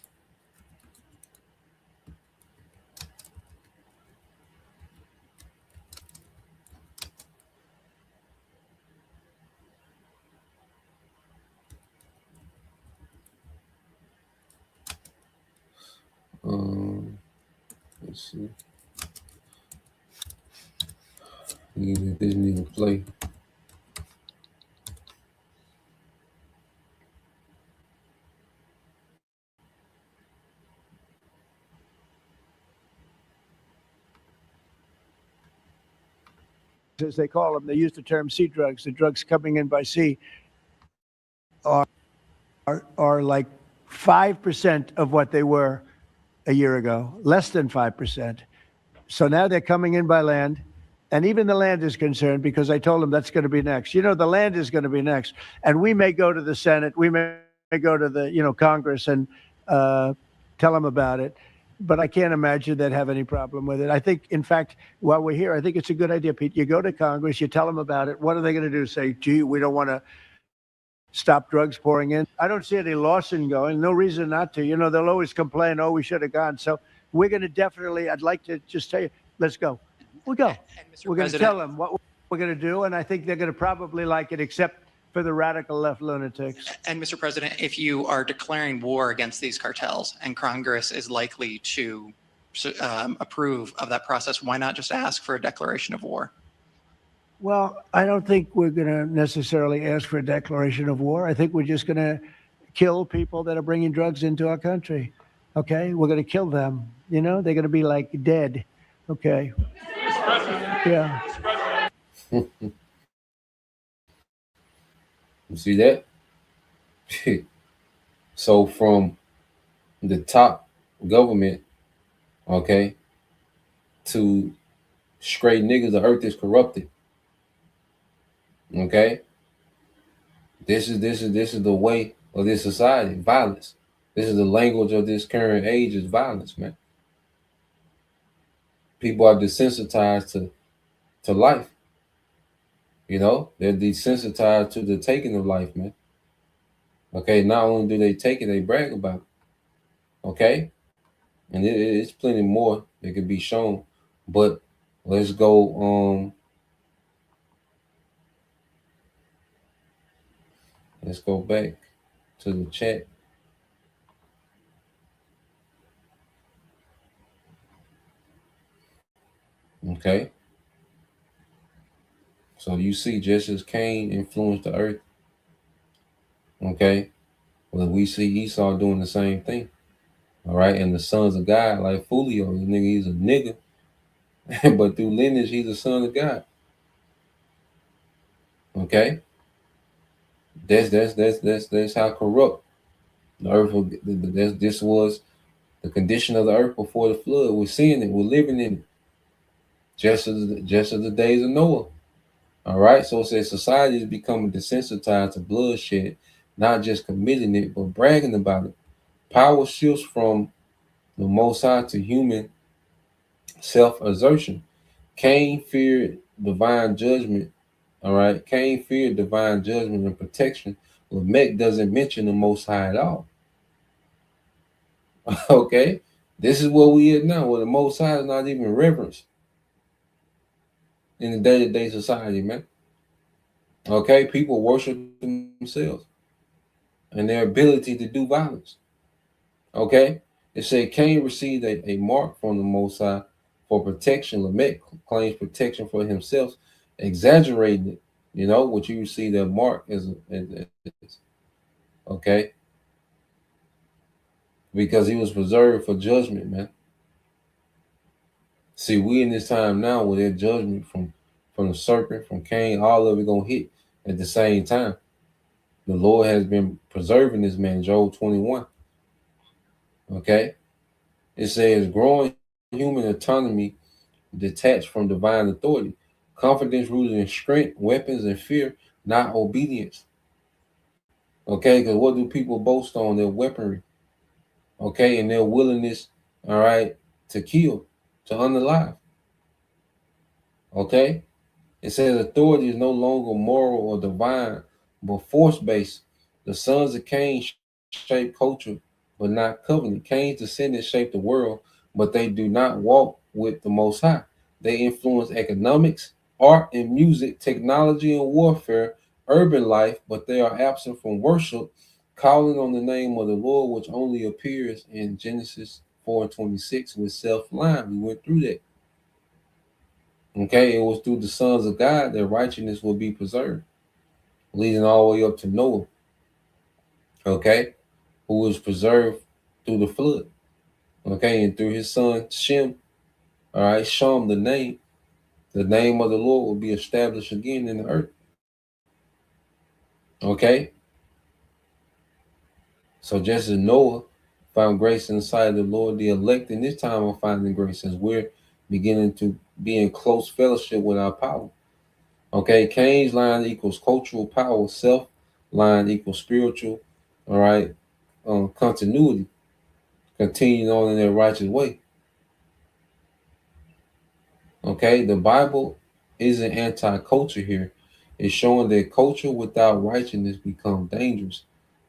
Speaker 4: Let's see. Let this nigga play.
Speaker 5: As they call them, they use the term sea drugs. The drugs coming in by sea are like 5% of what they were a year ago, less than 5%. So now they're coming in by land, and even the land is concerned because I told them that's going to be next. The land is going to be next, and we may go to the Senate, we may go to the Congress, and tell them about it. But I can't imagine they'd have any problem with it. I think, in fact, while we're here, I think it's a good idea, Pete. You go to Congress, you tell them about it. What are they going to do? Say, gee, we don't want to stop drugs pouring in. I don't see any Lawson going. No reason not to. You know, they'll always complain, oh, we should have gone. So we're going to definitely, I'd like to just tell you, let's go. We'll go. We're going to tell them what we're going to do. And I think they're going to probably like it, except for the radical left lunatics.
Speaker 6: And Mr. President, if you are declaring war against these cartels and Congress is likely to approve of that process, why not just ask for a declaration of war?
Speaker 5: Well, I don't think we're going to necessarily ask for a declaration of war. I think we're just going to kill people that are bringing drugs into our country. Okay? We're going to kill them. You know, they're going to be like dead. Okay. Yeah.
Speaker 4: You see that? So from the top government, okay, to straight niggas, the earth is corrupted. Okay. This is the way of this society, violence. This is the language of this current age is violence, man. People are desensitized to life. You know, they're desensitized to the taking of life, man. Okay, not only do they take it, they brag about it. Okay, and it's plenty more that could be shown. But let's go. Let's go back to the chat. Okay. So you see, just as Cain influenced the earth, okay, well, we see Esau doing the same thing. All right, and the sons of God, like Fulio, the nigga, he's a nigga, but through lineage, he's a son of God. Okay, that's how corrupt the earth. This was the condition of the earth before the flood. We're seeing it. We're living in it. Just as the days of Noah. All right. So it says society is becoming desensitized to bloodshed, not just committing it, but bragging about it. Power shifts from the Most High to human self-assertion. Cain feared divine judgment. All right. Cain feared divine judgment and protection. Lamech doesn't mention the Most High at all. Okay. This is where we are now, where the Most High is not even reverenced in the day-to-day society, man. Okay, people worship themselves and their ability to do violence. Okay, it said Cain received a mark from the Most High for protection. Lamech claims protection for himself, exaggerating it. You know, what you receive that mark is okay, because he was preserved for judgment, man. See, we in this time now where their judgment from the serpent, from Cain, all of it gonna hit at the same time. The Lord has been preserving this man, Job 21. Okay. It says growing human autonomy detached from divine authority. Confidence rooted in strength, weapons, and fear, not obedience. Okay, because what do people boast on? Their weaponry. Okay, and their willingness, all right, to kill, to unalive. Okay. It says authority is no longer moral or divine, but force-based. The sons of Cain shape culture, but not covenant. Cain's descendants shape the world, but they do not walk with the Most High. They influence economics, art and music, technology and warfare, urban life, but they are absent from worship, calling on the name of the Lord, which only appears in Genesis 4:26 with self-line. We went through that. Okay, it was through the sons of God that righteousness will be preserved, leading all the way up to Noah. Okay, who was preserved through the flood. Okay, and through his son Shem, all right, Shem, the name of the Lord will be established again in the earth. Okay, so just as Noah found grace in the sight of the Lord, the elect in this time are finding grace as we're beginning to be in close fellowship with our power. Okay, Cain's line equals cultural power, self line equals spiritual, all right, continuity. continuing on in their righteous way. Okay, the Bible isn't anti-culture here. It's showing that culture without righteousness becomes dangerous.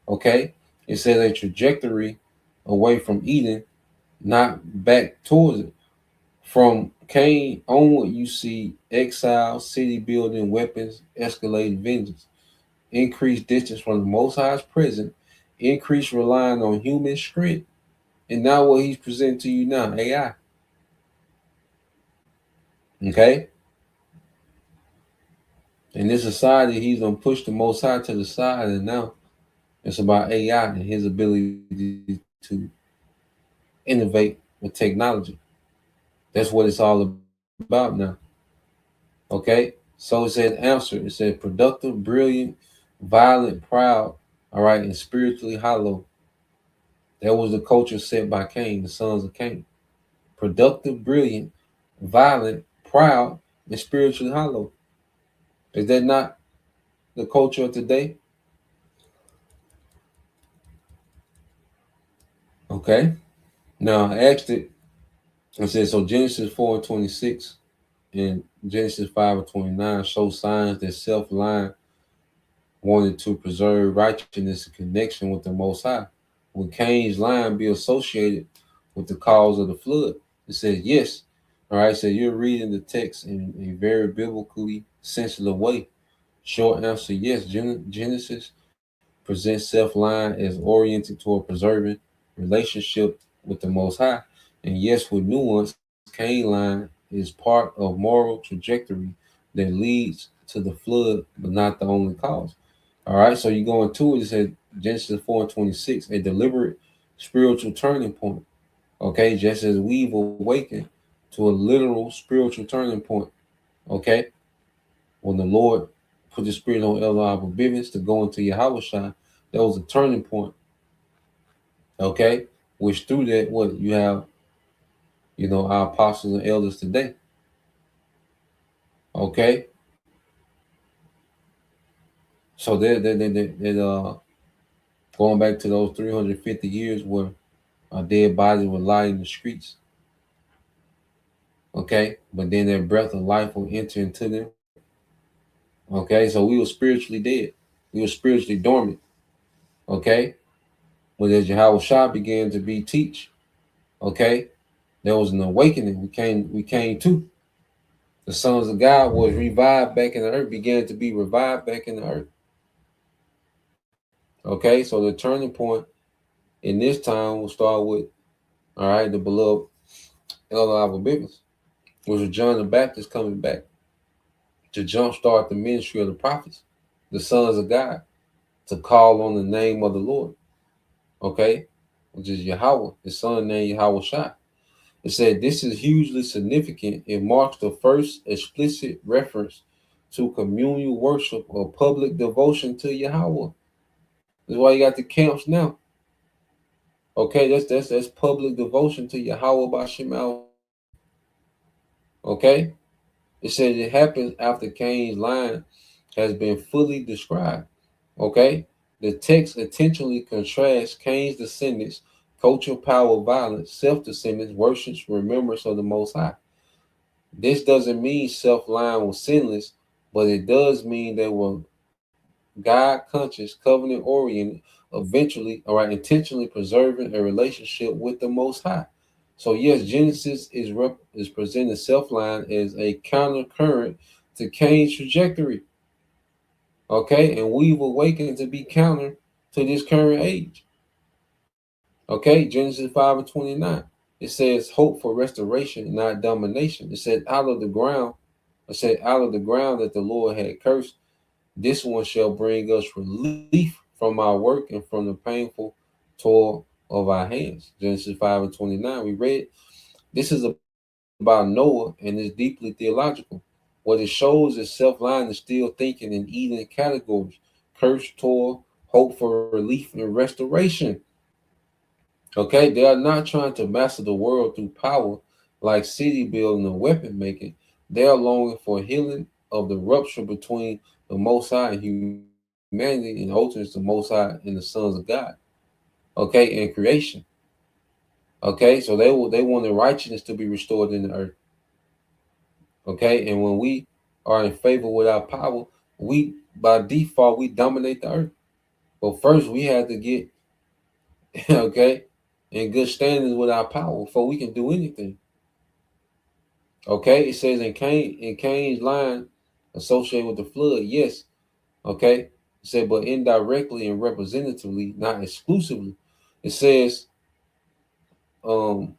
Speaker 4: Okay, it says a trajectory away from Eden, not back towards it. From Cain onward, you see exile, city building, weapons, escalating vengeance, increased distance from the Most High's presence, increased relying on human strength, and now what he's presenting to you now, AI. Okay? In this society, he's gonna push the Most High to the side, and now it's about AI and his ability to innovate with technology. That's what it's all about now. Okay? So it said answer. It said productive, brilliant, violent, proud, all right, and spiritually hollow. That was the culture set by Cain, the sons of Cain. Productive, brilliant, violent, proud, and spiritually hollow. Is that not the culture of today? Okay. Now I asked it. I said, so Genesis 4:26 and Genesis 5:29 show signs that self-lying wanted to preserve righteousness and connection with the Most High. Would Cain's lying be associated with the cause of the flood? It says yes. All right, so you're reading the text in a very biblically sensitive way. Short answer, yes. Genesis presents self-lying as oriented toward preserving relationship with the Most High. And yes, with nuance, Cain line is part of moral trajectory that leads to the flood, but not the only cause. All right, so you go into it, it says Genesis 4:26, a deliberate spiritual turning point. Okay, just as we've awakened to a literal spiritual turning point. Okay, when the Lord put the spirit on Eli Bivens to go into Yahweh, that was a turning point. Okay, which through that, what you have, our apostles and elders today. Okay, so they're going back to those 350 years where our dead bodies were lying in the streets. Okay, but then their breath of life will enter into them. Okay, so we were spiritually dead. We were spiritually dormant. Okay, when as Yahweh Shah began to be teach, okay, there was an awakening. We came to. The sons of God was revived back in the earth, began to be revived back in the earth. Okay, so the turning point in this time will start with, all right, the beloved Elder Biggins, which was John the Baptist coming back to jumpstart the ministry of the prophets, the sons of God, to call on the name of the Lord. Okay, which is Yahweh, his son named Yahweh Shai. It said this is hugely significant. It marks the first explicit reference to communal worship or public devotion to Yahweh. That's why you got the camps now. Okay, that's public devotion to Yahweh Bashemal. Okay, it says it happens after Cain's line has been fully described. Okay, the text intentionally contrasts Cain's descendants, cultural power, violence, self-descendants, worships, remembrance of the Most High. This doesn't mean self-lying was sinless, but it does mean they were God conscious, covenant oriented, eventually, all right, intentionally preserving a relationship with the Most High. So yes, Genesis is presenting self-lying as a counter current to Cain's trajectory. Okay, and we've awakened to be counter to this current age. Okay, Genesis 5:29. It says hope for restoration, not domination. It said out of the ground that the Lord had cursed, this one shall bring us relief from our work and from the painful toil of our hands. Genesis 5:29. We read, this is about Noah and is deeply theological. What it shows is self-lying is still thinking in Eden categories: curse, toil, hope for relief, and restoration. Okay, they are not trying to master the world through power like city building or weapon making. They are longing for healing of the rupture between the Most High and humanity, and ultimately the Most High and the sons of God. Okay, and creation. Okay, so they wanted righteousness to be restored in the earth. Okay, and when we are in favor with our power, we by default we dominate the earth. But first we had to get okay in good standings with our power before we can do anything. Okay, it says in Cain's line associated with the flood, yes. Okay, it said, but indirectly and representatively, not exclusively. It says, um,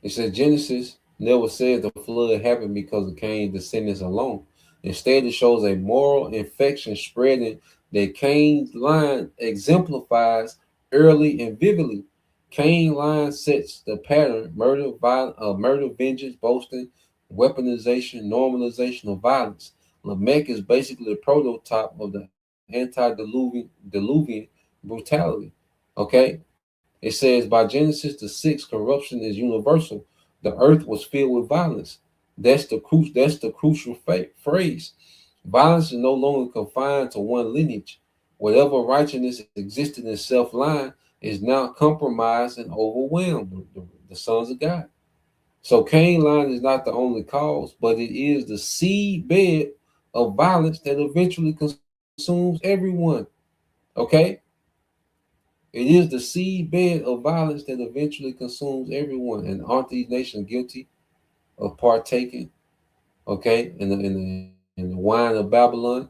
Speaker 4: Genesis never said the flood happened because of Cain's descendants alone. Instead, it shows a moral infection spreading that Cain's line exemplifies early and vividly. Cain's line sets the pattern: murder, vengeance, boasting, weaponization, normalization of violence. Lamech is basically the prototype of the antediluvian brutality. Okay, it says by Genesis the 6th, corruption is universal. The earth was filled with violence. That's the crucial phrase. Violence is no longer confined to one lineage. Whatever righteousness existed in self-line is now compromised and overwhelmed the sons of God. So Cain line is not the only cause, but it is the seedbed of violence that eventually consumes everyone. Okay? It is the seedbed of violence that eventually consumes everyone. And aren't these nations guilty of partaking, okay, in the wine of Babylon,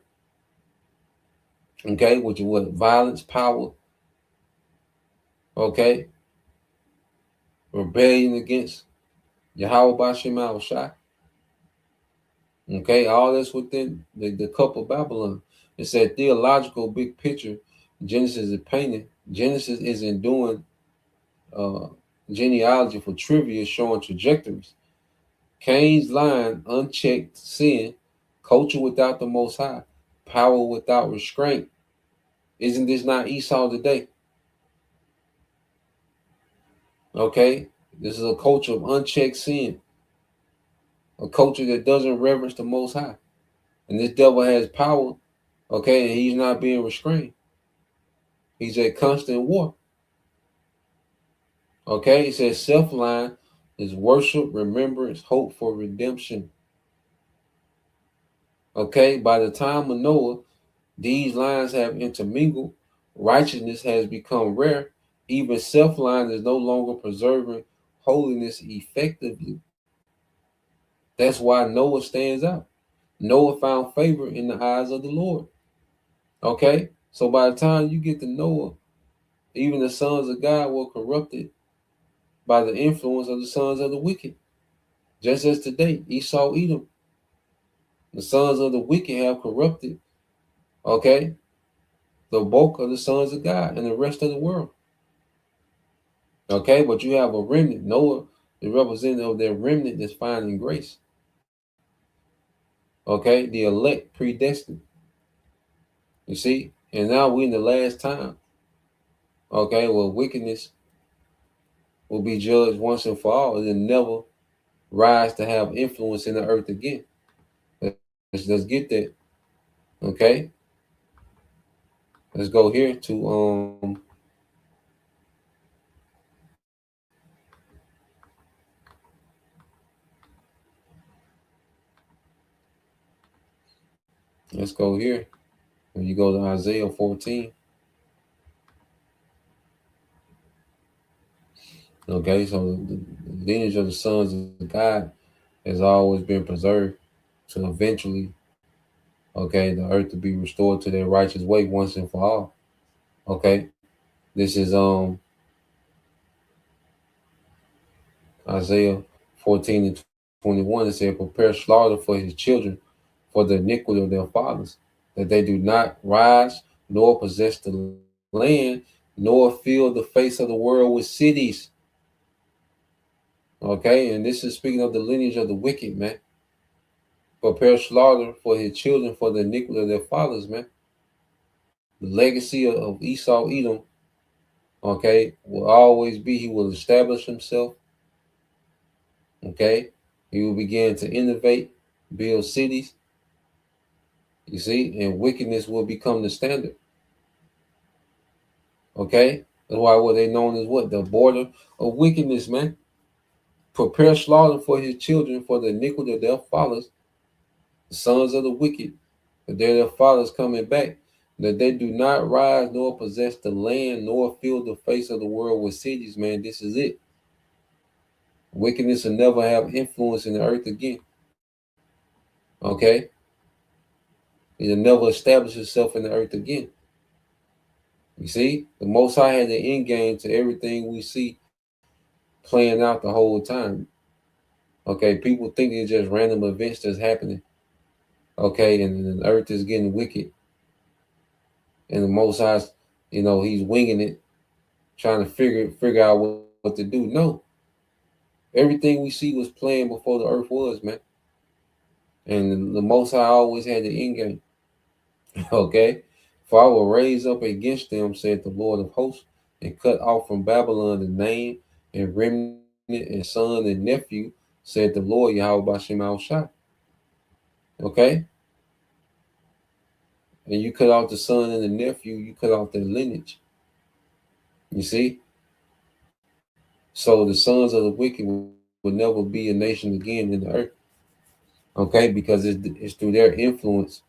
Speaker 4: okay, which is what? Violence, power, okay, rebellion against Yahweh Bashem al Shai, okay, all this within the cup of Babylon. It's a theological big picture Genesis is painting. Genesis isn't doing genealogy for trivia, showing trajectories. Cain's line, unchecked sin, culture without the Most High, power without restraint. Isn't this not Esau today? Okay, this is a culture of unchecked sin, a culture that doesn't reverence the Most High. And this devil has power, okay, and he's not being restrained. He's at constant war. Okay, it says self-line is worship, remembrance, hope for redemption. Okay, by the time of Noah, these lines have intermingled. Righteousness has become rare. Even self-line is no longer preserving holiness effectively. That's why Noah stands out. Noah found favor in the eyes of the Lord. Okay, so by the time you get to Noah, even the sons of God were corrupted by the influence of the sons of the wicked. Just as today, Esau, Edom, the sons of the wicked have corrupted, okay, the bulk of the sons of God and the rest of the world. Okay, but you have a remnant. Noah, the representative of that remnant that's finding grace. Okay, the elect predestined. You see, and now we're in the last time. Okay, well, wickedness will be judged once and for all, and then never rise to have influence in the earth again. Let's get that. Okay, let's go here to let's go here. When you go to Isaiah 14. Okay, so the lineage of the sons of God has always been preserved to eventually, okay, the earth to be restored to their righteous way once and for all. Okay, this is Isaiah 14 and 21. It said, prepare slaughter for his children for the iniquity of their fathers, that they do not rise nor possess the land, nor fill the face of the world with cities. Okay, and this is speaking of the lineage of the wicked, man. Prepare slaughter for his children for the iniquity of their fathers, man. The legacy of Esau, Edom, okay, will always be he will establish himself. Okay, he will begin to innovate, build cities. You see, and wickedness will become the standard. Okay, That's why what they known as what? The border of wickedness, man. Prepare slaughter for his children for the iniquity of their fathers, the sons of the wicked, that they're their fathers coming back, that they do not rise nor possess the land nor fill the face of the world with cities, man. This is it. Wickedness will never have influence in the earth again. Okay? It'll never establish itself in the earth again. You see, the Most High had the end game to everything we see playing out the whole time. Okay, people think it's just random events that's happening. Okay, and the earth is getting wicked. And the Most High, he's winging it, trying to figure out what to do. No. Everything we see was planned before the earth was, man. And the Most High always had the end game. Okay? For I will raise up against them, said the Lord of hosts, and cut off from Babylon the name and remnant and son and nephew, said the Lord Yahweh B'Shem Al-Shai. Okay? And you cut off the son and the nephew, you cut off their lineage. You see? So the sons of the wicked will never be a nation again in the earth. Okay? Because it's through their influence,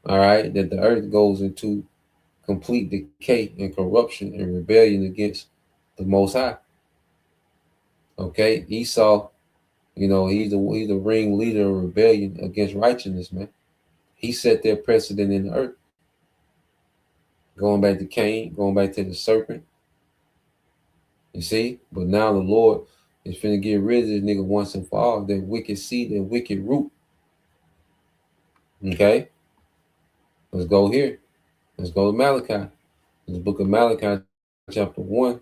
Speaker 4: all right, that the earth goes into complete decay and corruption and rebellion against the Most High. Okay? Esau, he's the ringleader of rebellion against righteousness, man. He set their precedent in the earth. Going back to Cain, going back to the serpent. You see? But now the Lord is finna get rid of this nigga once and for all, that wicked seed, that wicked root. Okay? Let's go here. Let's go to Malachi. This book of Malachi, chapter 1.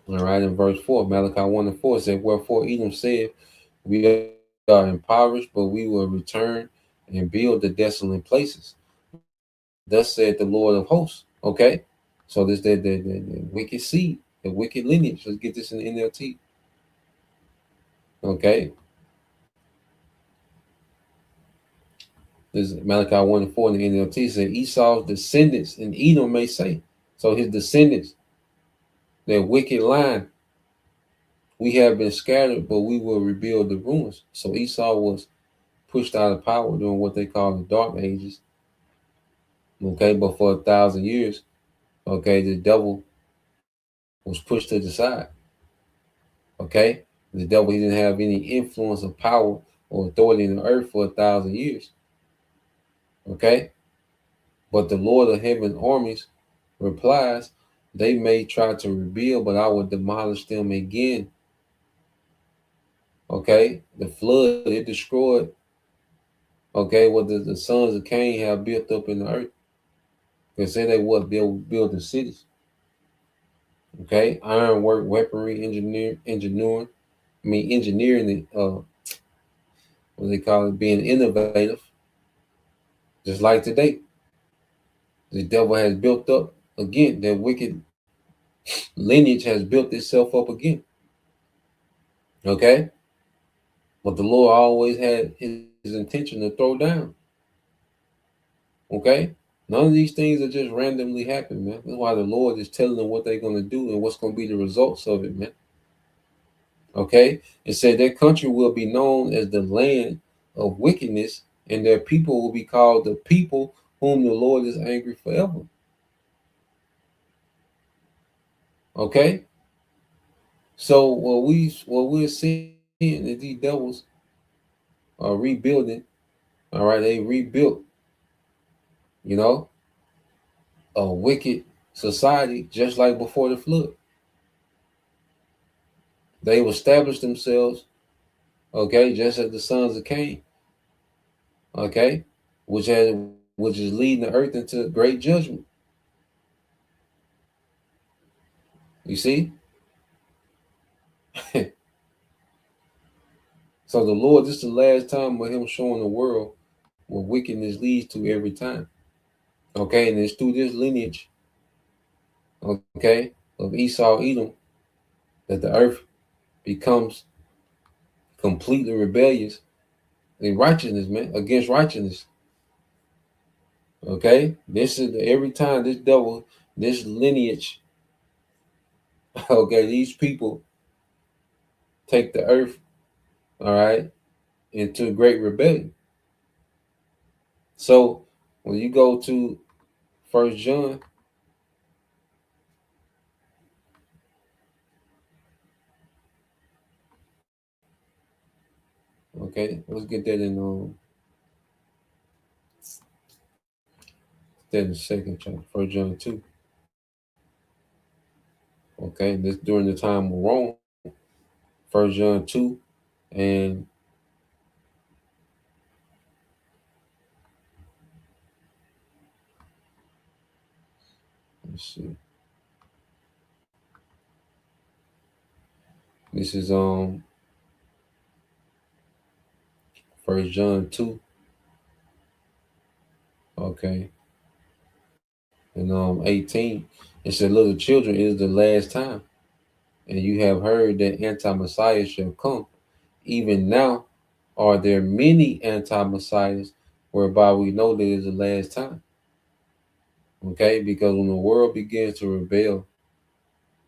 Speaker 4: All right, in verse 4, Malachi 1 and 4 said, wherefore Edom said, we are impoverished, but we will return and build the desolate places. Thus said the Lord of hosts. Okay? So this the wicked seed, the wicked lineage. Let's get this in the NLT. Okay? This is Malachi 1 and 4 in the NLT said, Esau's descendants in Edom may say. So his descendants, their wicked line, we have been scattered, but we will rebuild the ruins. So Esau was pushed out of power during what they call the Dark Ages. Okay, but for 1,000 years, okay, the devil was pushed to the side. Okay, the devil, he didn't have any influence or power or authority in the earth for 1,000 years. Okay, but the Lord of heaven armies replies, they may try to rebuild, but I will demolish them again. Okay, the flood, it destroyed, okay, what the sons of Cain have built up in the earth. They say they what building cities. Okay, ironwork, weaponry, engineering, what they call it, being innovative. Just like today, the devil has built up again. That wicked lineage has built itself up again. Okay, but the Lord always had his intention to throw down. Okay, none of these things are just randomly happen, man. That's why the Lord is telling them what they're going to do and what's going to be the results of it, man. Okay, it said their country will be known as the land of wickedness, and their people will be called the people whom the Lord is angry forever. Okay, so what we're seeing is these devils are rebuilding. All right, they rebuilt, a wicked society just like before the flood. They established themselves, okay, just as the sons of Cain, okay, which is leading the earth into great judgment. You see? So the Lord, this is the last time with him showing the world what wickedness leads to every time. Okay, and it's through this lineage, okay, of Esau, Edom, that the earth becomes completely rebellious in righteousness, man, against righteousness. Okay, this is every time this devil, this lineage, okay, these people take the earth, all right, into great rebellion. So when you go to First John, okay, let's get that in the second chapter, First John 2. Okay, this during the time of Rome, First John 2, and let's see. This is First John 2, okay, and 18. It said, little children, it is the last time, and you have heard that anti-Messiah shall come. Even now are there many anti-Messiahs, whereby we know that it is the last time. Okay, because when the world begins to rebel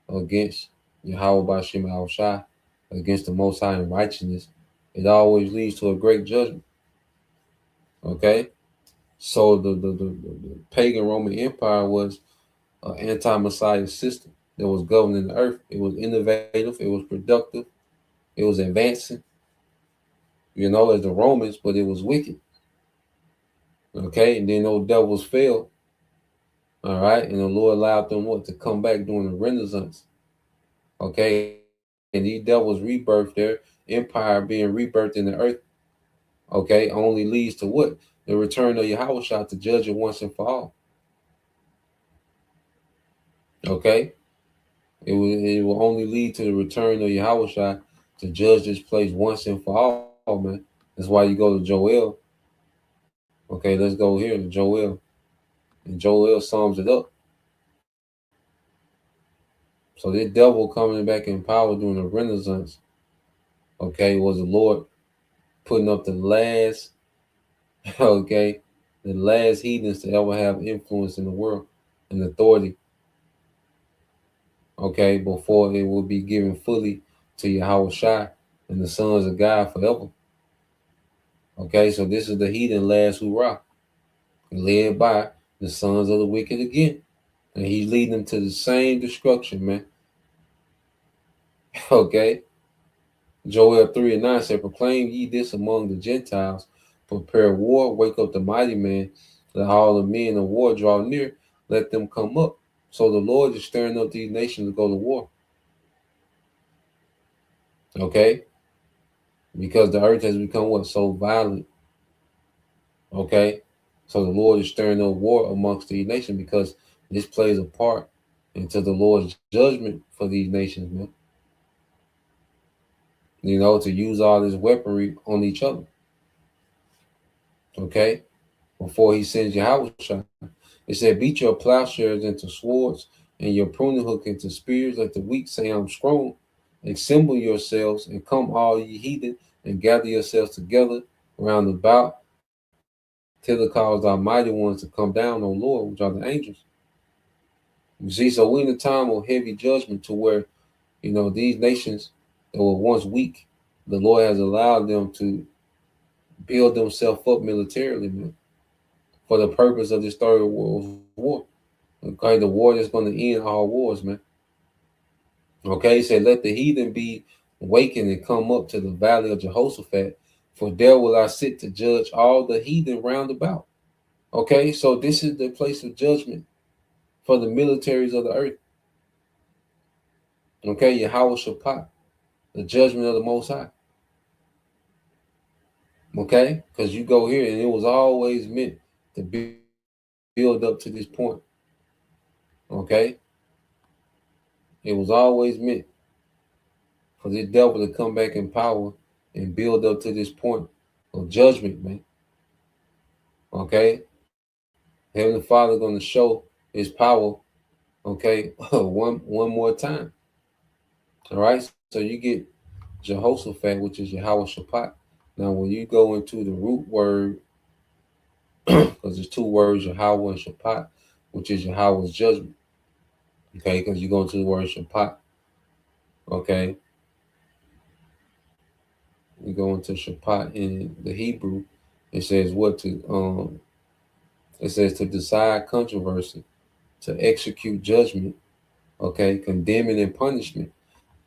Speaker 4: against Yahweh Bashim Al Shai, against the Most High in righteousness, it always leads to a great judgment. Okay, so the pagan Roman Empire was an anti-Messiah system that was governing the earth. It was innovative, it was productive, it was advancing, as the Romans, but it was wicked. Okay, and then those devils fell. All right, and the Lord allowed them to come back during the Renaissance. Okay, and these devils rebirth their empire being rebirthed in the earth. Okay, only leads to what? The return of Yahweh to judge it once and for all. Okay, it will only lead to the return of Yahweh to judge this place once and for all, man. That's why you go to Joel. Okay, let's go here to Joel, and Joel sums it up. So this devil coming back in power during the Renaissance, okay, was the Lord putting up the last, okay, the last heathens to ever have influence in the world and authority, okay, before it will be given fully to Yahweh Shai and the sons of God forever. Okay, so this is the heathen last hoorah, led by the sons of the wicked again. And he's leading them to the same destruction, man. Okay. Joel 3:9 said, proclaim ye this among the Gentiles, prepare war, wake up the mighty man, let all the men of war draw near, let them come up. So the Lord is stirring up these nations to go to war. Okay? Because the earth has become so violent. Okay? So the Lord is stirring up war amongst these nations because this plays a part into the Lord's judgment for these nations, man. To use all this weaponry on each other. Okay? Before he sends Yahweh. It said, beat your plowshares into swords and your pruning hook into spears. Let the weak say, I'm strong. Assemble yourselves and come all ye heathen and gather yourselves together round about till the cause our mighty ones to come down, O Lord, which are the angels. You see, so we're in a time of heavy judgment to where, these nations that were once weak, the Lord has allowed them to build themselves up militarily, man, for the purpose of this third world war. Okay, the war that's going to end all wars, man. Okay, he said, let the heathen be wakened and come up to the valley of Jehoshaphat, for there will I sit to judge all the heathen round about. Okay, so this is the place of judgment for the militaries of the earth. Okay, Yahweh Shaphat, the judgment of the Most High. Okay, because you go here and it was always meant to build up to this point. Okay, it was always meant for this devil to come back in power and build up to this point of judgment, man. Okay, Heavenly Father going to show his power, okay, one more time. All right, so you get Jehoshaphat, which is Yahweh Shaphat. Now, when you go into the root word because there's two words, Yahweh and Shabbat, which is Yahweh's judgment. Okay, because you go to the word Shabbat. Okay, you go into Shabbat in the Hebrew, it says what to it says to decide controversy, to execute judgment, okay, condemning and punishment.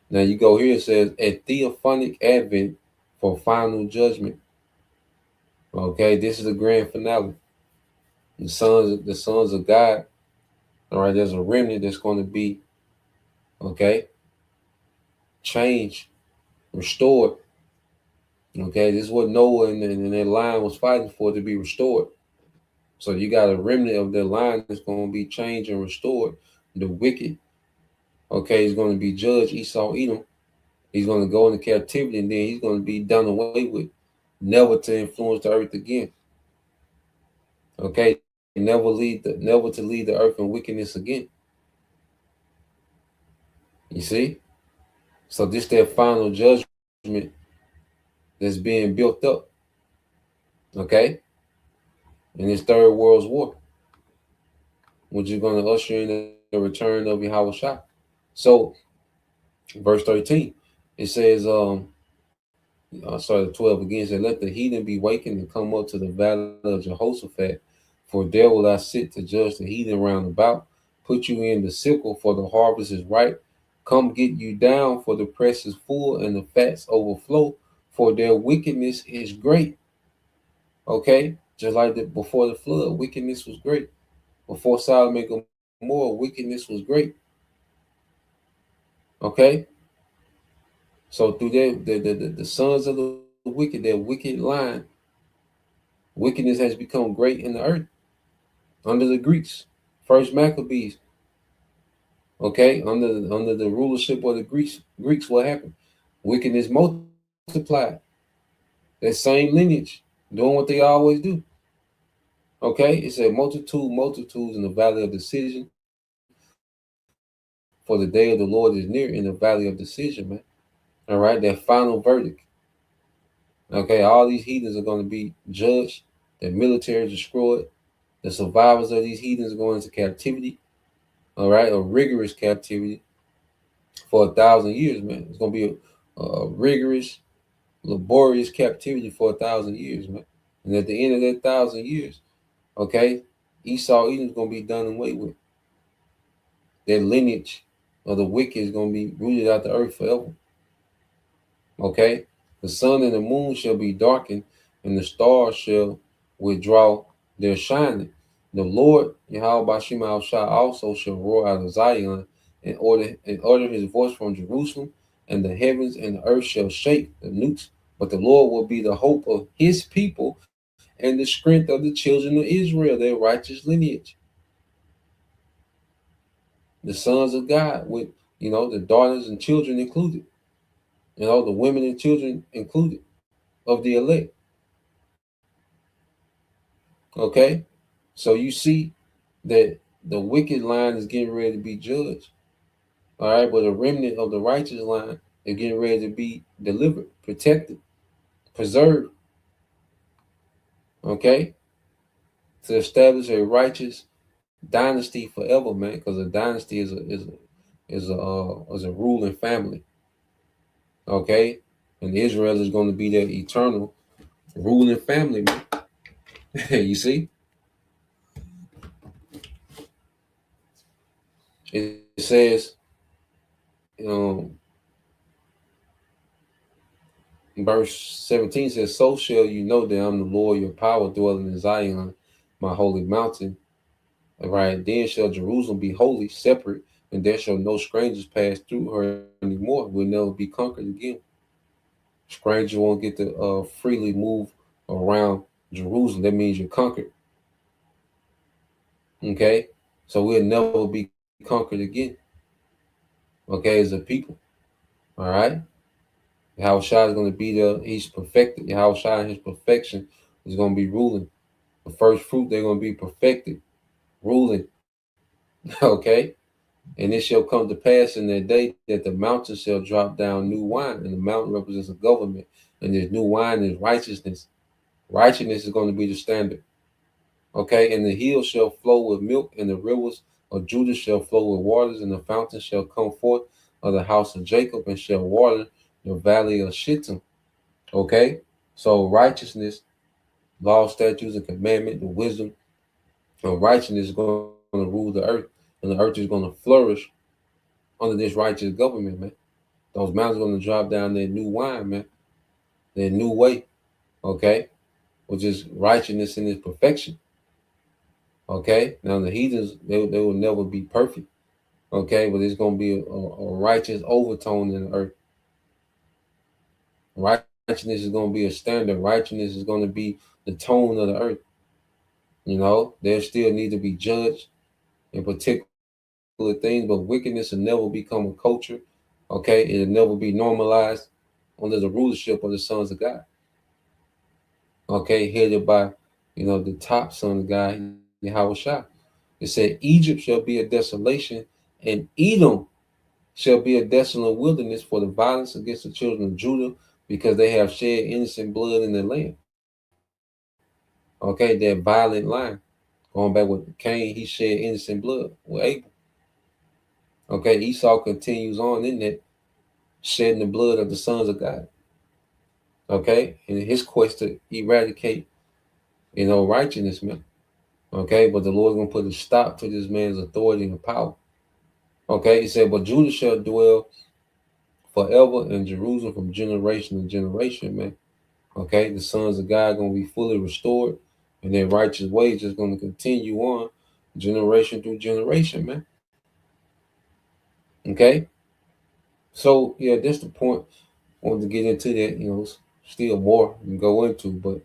Speaker 4: Now you go here, it says a theophanic advent for final judgment. Okay, this is the grand finale. The sons of God. All right, there's a remnant that's going to be, okay, changed, restored. Okay, this is what Noah and their line was fighting for, to be restored. So you got a remnant of their line that's going to be changed and restored. The wicked, okay, is going to be judged. Esau, Edom. He's going to go into captivity, and then he's going to be done away with, never to influence the earth again. Okay, never to lead the earth in wickedness again. You see? So this that final judgment that's being built up. Okay? In this third world's war, which is going to usher in the return of Yahweh Shah. So verse 13, it says, 12 again, said, let the heathen be wakened and come up to the valley of Jehoshaphat, for there will I sit to judge the heathen round about, put you in the sickle, for the harvest is ripe. Come get you down, for the press is full and the fats overflow, for their wickedness is great. Okay? Just like before the flood, wickedness was great. Before Sodom and Gomorrah, wickedness was great. Okay? So through the sons of the wicked, their wicked line, wickedness has become great in the earth. Under the Greeks, first Maccabees. Okay? Under the rulership of the Greeks, what happened? Wickedness multiplied. That same lineage, doing what they always do. Okay, it said multitudes in the valley of decision. For the day of the Lord is near in the valley of decision, man. All right, that final verdict. Okay, all these heathens are going to be judged. Their military destroyed. The survivors of these heathens are going into captivity. All right, a rigorous captivity for 1,000 years, man. It's going to be a rigorous, laborious captivity for 1,000 years, man. And at the end of that 1,000 years, okay, Esau, Edom is going to be done away with. Their lineage of the wicked is going to be rooted out the earth forever. Okay, the sun and the moon shall be darkened, and the stars shall withdraw their shining. The Lord, Yahweh Bashim al-Shah, also shall roar out of Zion and order his voice from Jerusalem, and the heavens and the earth shall shake the newts. But the Lord will be the hope of his people and the strength of the children of Israel, their righteous lineage. The sons of God, with the daughters and children included, the women and children included of the elect. Okay, so you see that the wicked line is getting ready to be judged. All right, but a remnant of the righteous line is getting ready to be delivered, protected, preserved. Okay, to establish a righteous dynasty forever, man. Because a dynasty is a ruling family. Okay, and Israel is going to be their eternal ruling family, man. You see, it says, verse 17 says, so shall you know that I'm the Lord your power, dwelling in Zion, my holy mountain. All right, then shall Jerusalem be holy, separate, and there shall no strangers pass through her anymore. Will never be conquered again. Strangers won't get to freely move around Jerusalem. That means you're conquered. Okay, so we'll never be conquered again. Okay, as a people. All right. Yahweh Shai is going to be there. He's perfected. Yahweh Shai and his perfection is going to be ruling. The first fruit, they're going to be perfected, ruling. Okay. And it shall come to pass in that day that the mountain shall drop down new wine. And the mountain represents a government. And this new wine is righteousness. Righteousness is going to be the standard. Okay, and the hills shall flow with milk, and the rivers of Judah shall flow with waters, and the fountain shall come forth of the house of Jacob, and shall water the valley of Shittim. Okay, so righteousness, law, statutes, and commandment, the wisdom of righteousness is going to rule the earth, and the earth is going to flourish under this righteous government, man. Those mountains are going to drop down their new wine, man, their new way, okay, which is righteousness in its perfection. Okay, now the heathens, they will never be perfect, okay, but it's going to be a righteous overtone in the earth. Righteousness is going to be a standard. Righteousness is going to be the tone of the earth. You know, there still need to be judged in particular things, but wickedness will never become a culture. Okay, it'll never be normalized under the rulership of the sons of God. Okay, headed by, the top son of God, Yahweh Shah. It said, Egypt shall be a desolation, and Edom shall be a desolate wilderness for the violence against the children of Judah, because they have shed innocent blood in their land. Okay, that violent line. Going back with Cain, he shed innocent blood with Abel. Okay, Esau continues on in that, shedding the blood of the sons of God. Okay, in his quest to eradicate, righteousness, man. Okay, but the Lord gonna put a stop to this man's authority and power. Okay, he said, but Judah shall dwell forever in Jerusalem from generation to generation, man. Okay, the sons of God gonna be fully restored, and their righteous ways is gonna continue on generation through generation, man. Okay, so yeah, that's the point. I wanted to get into that, still more and go into, but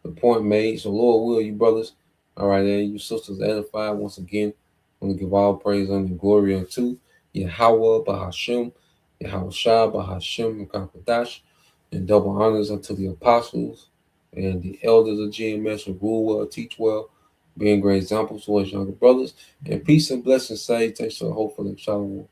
Speaker 4: the point made. So Lord will, you brothers, all right, and you sisters edified once again. I want to give all praise and glory unto Yahweh Bahashem, Yahweh Shah Bahashem and Kakadash, and double honors unto the apostles and the elders of GMS who rule well, teach well, being great examples to us younger brothers. And peace and blessings, salutations, hopefully, shalom.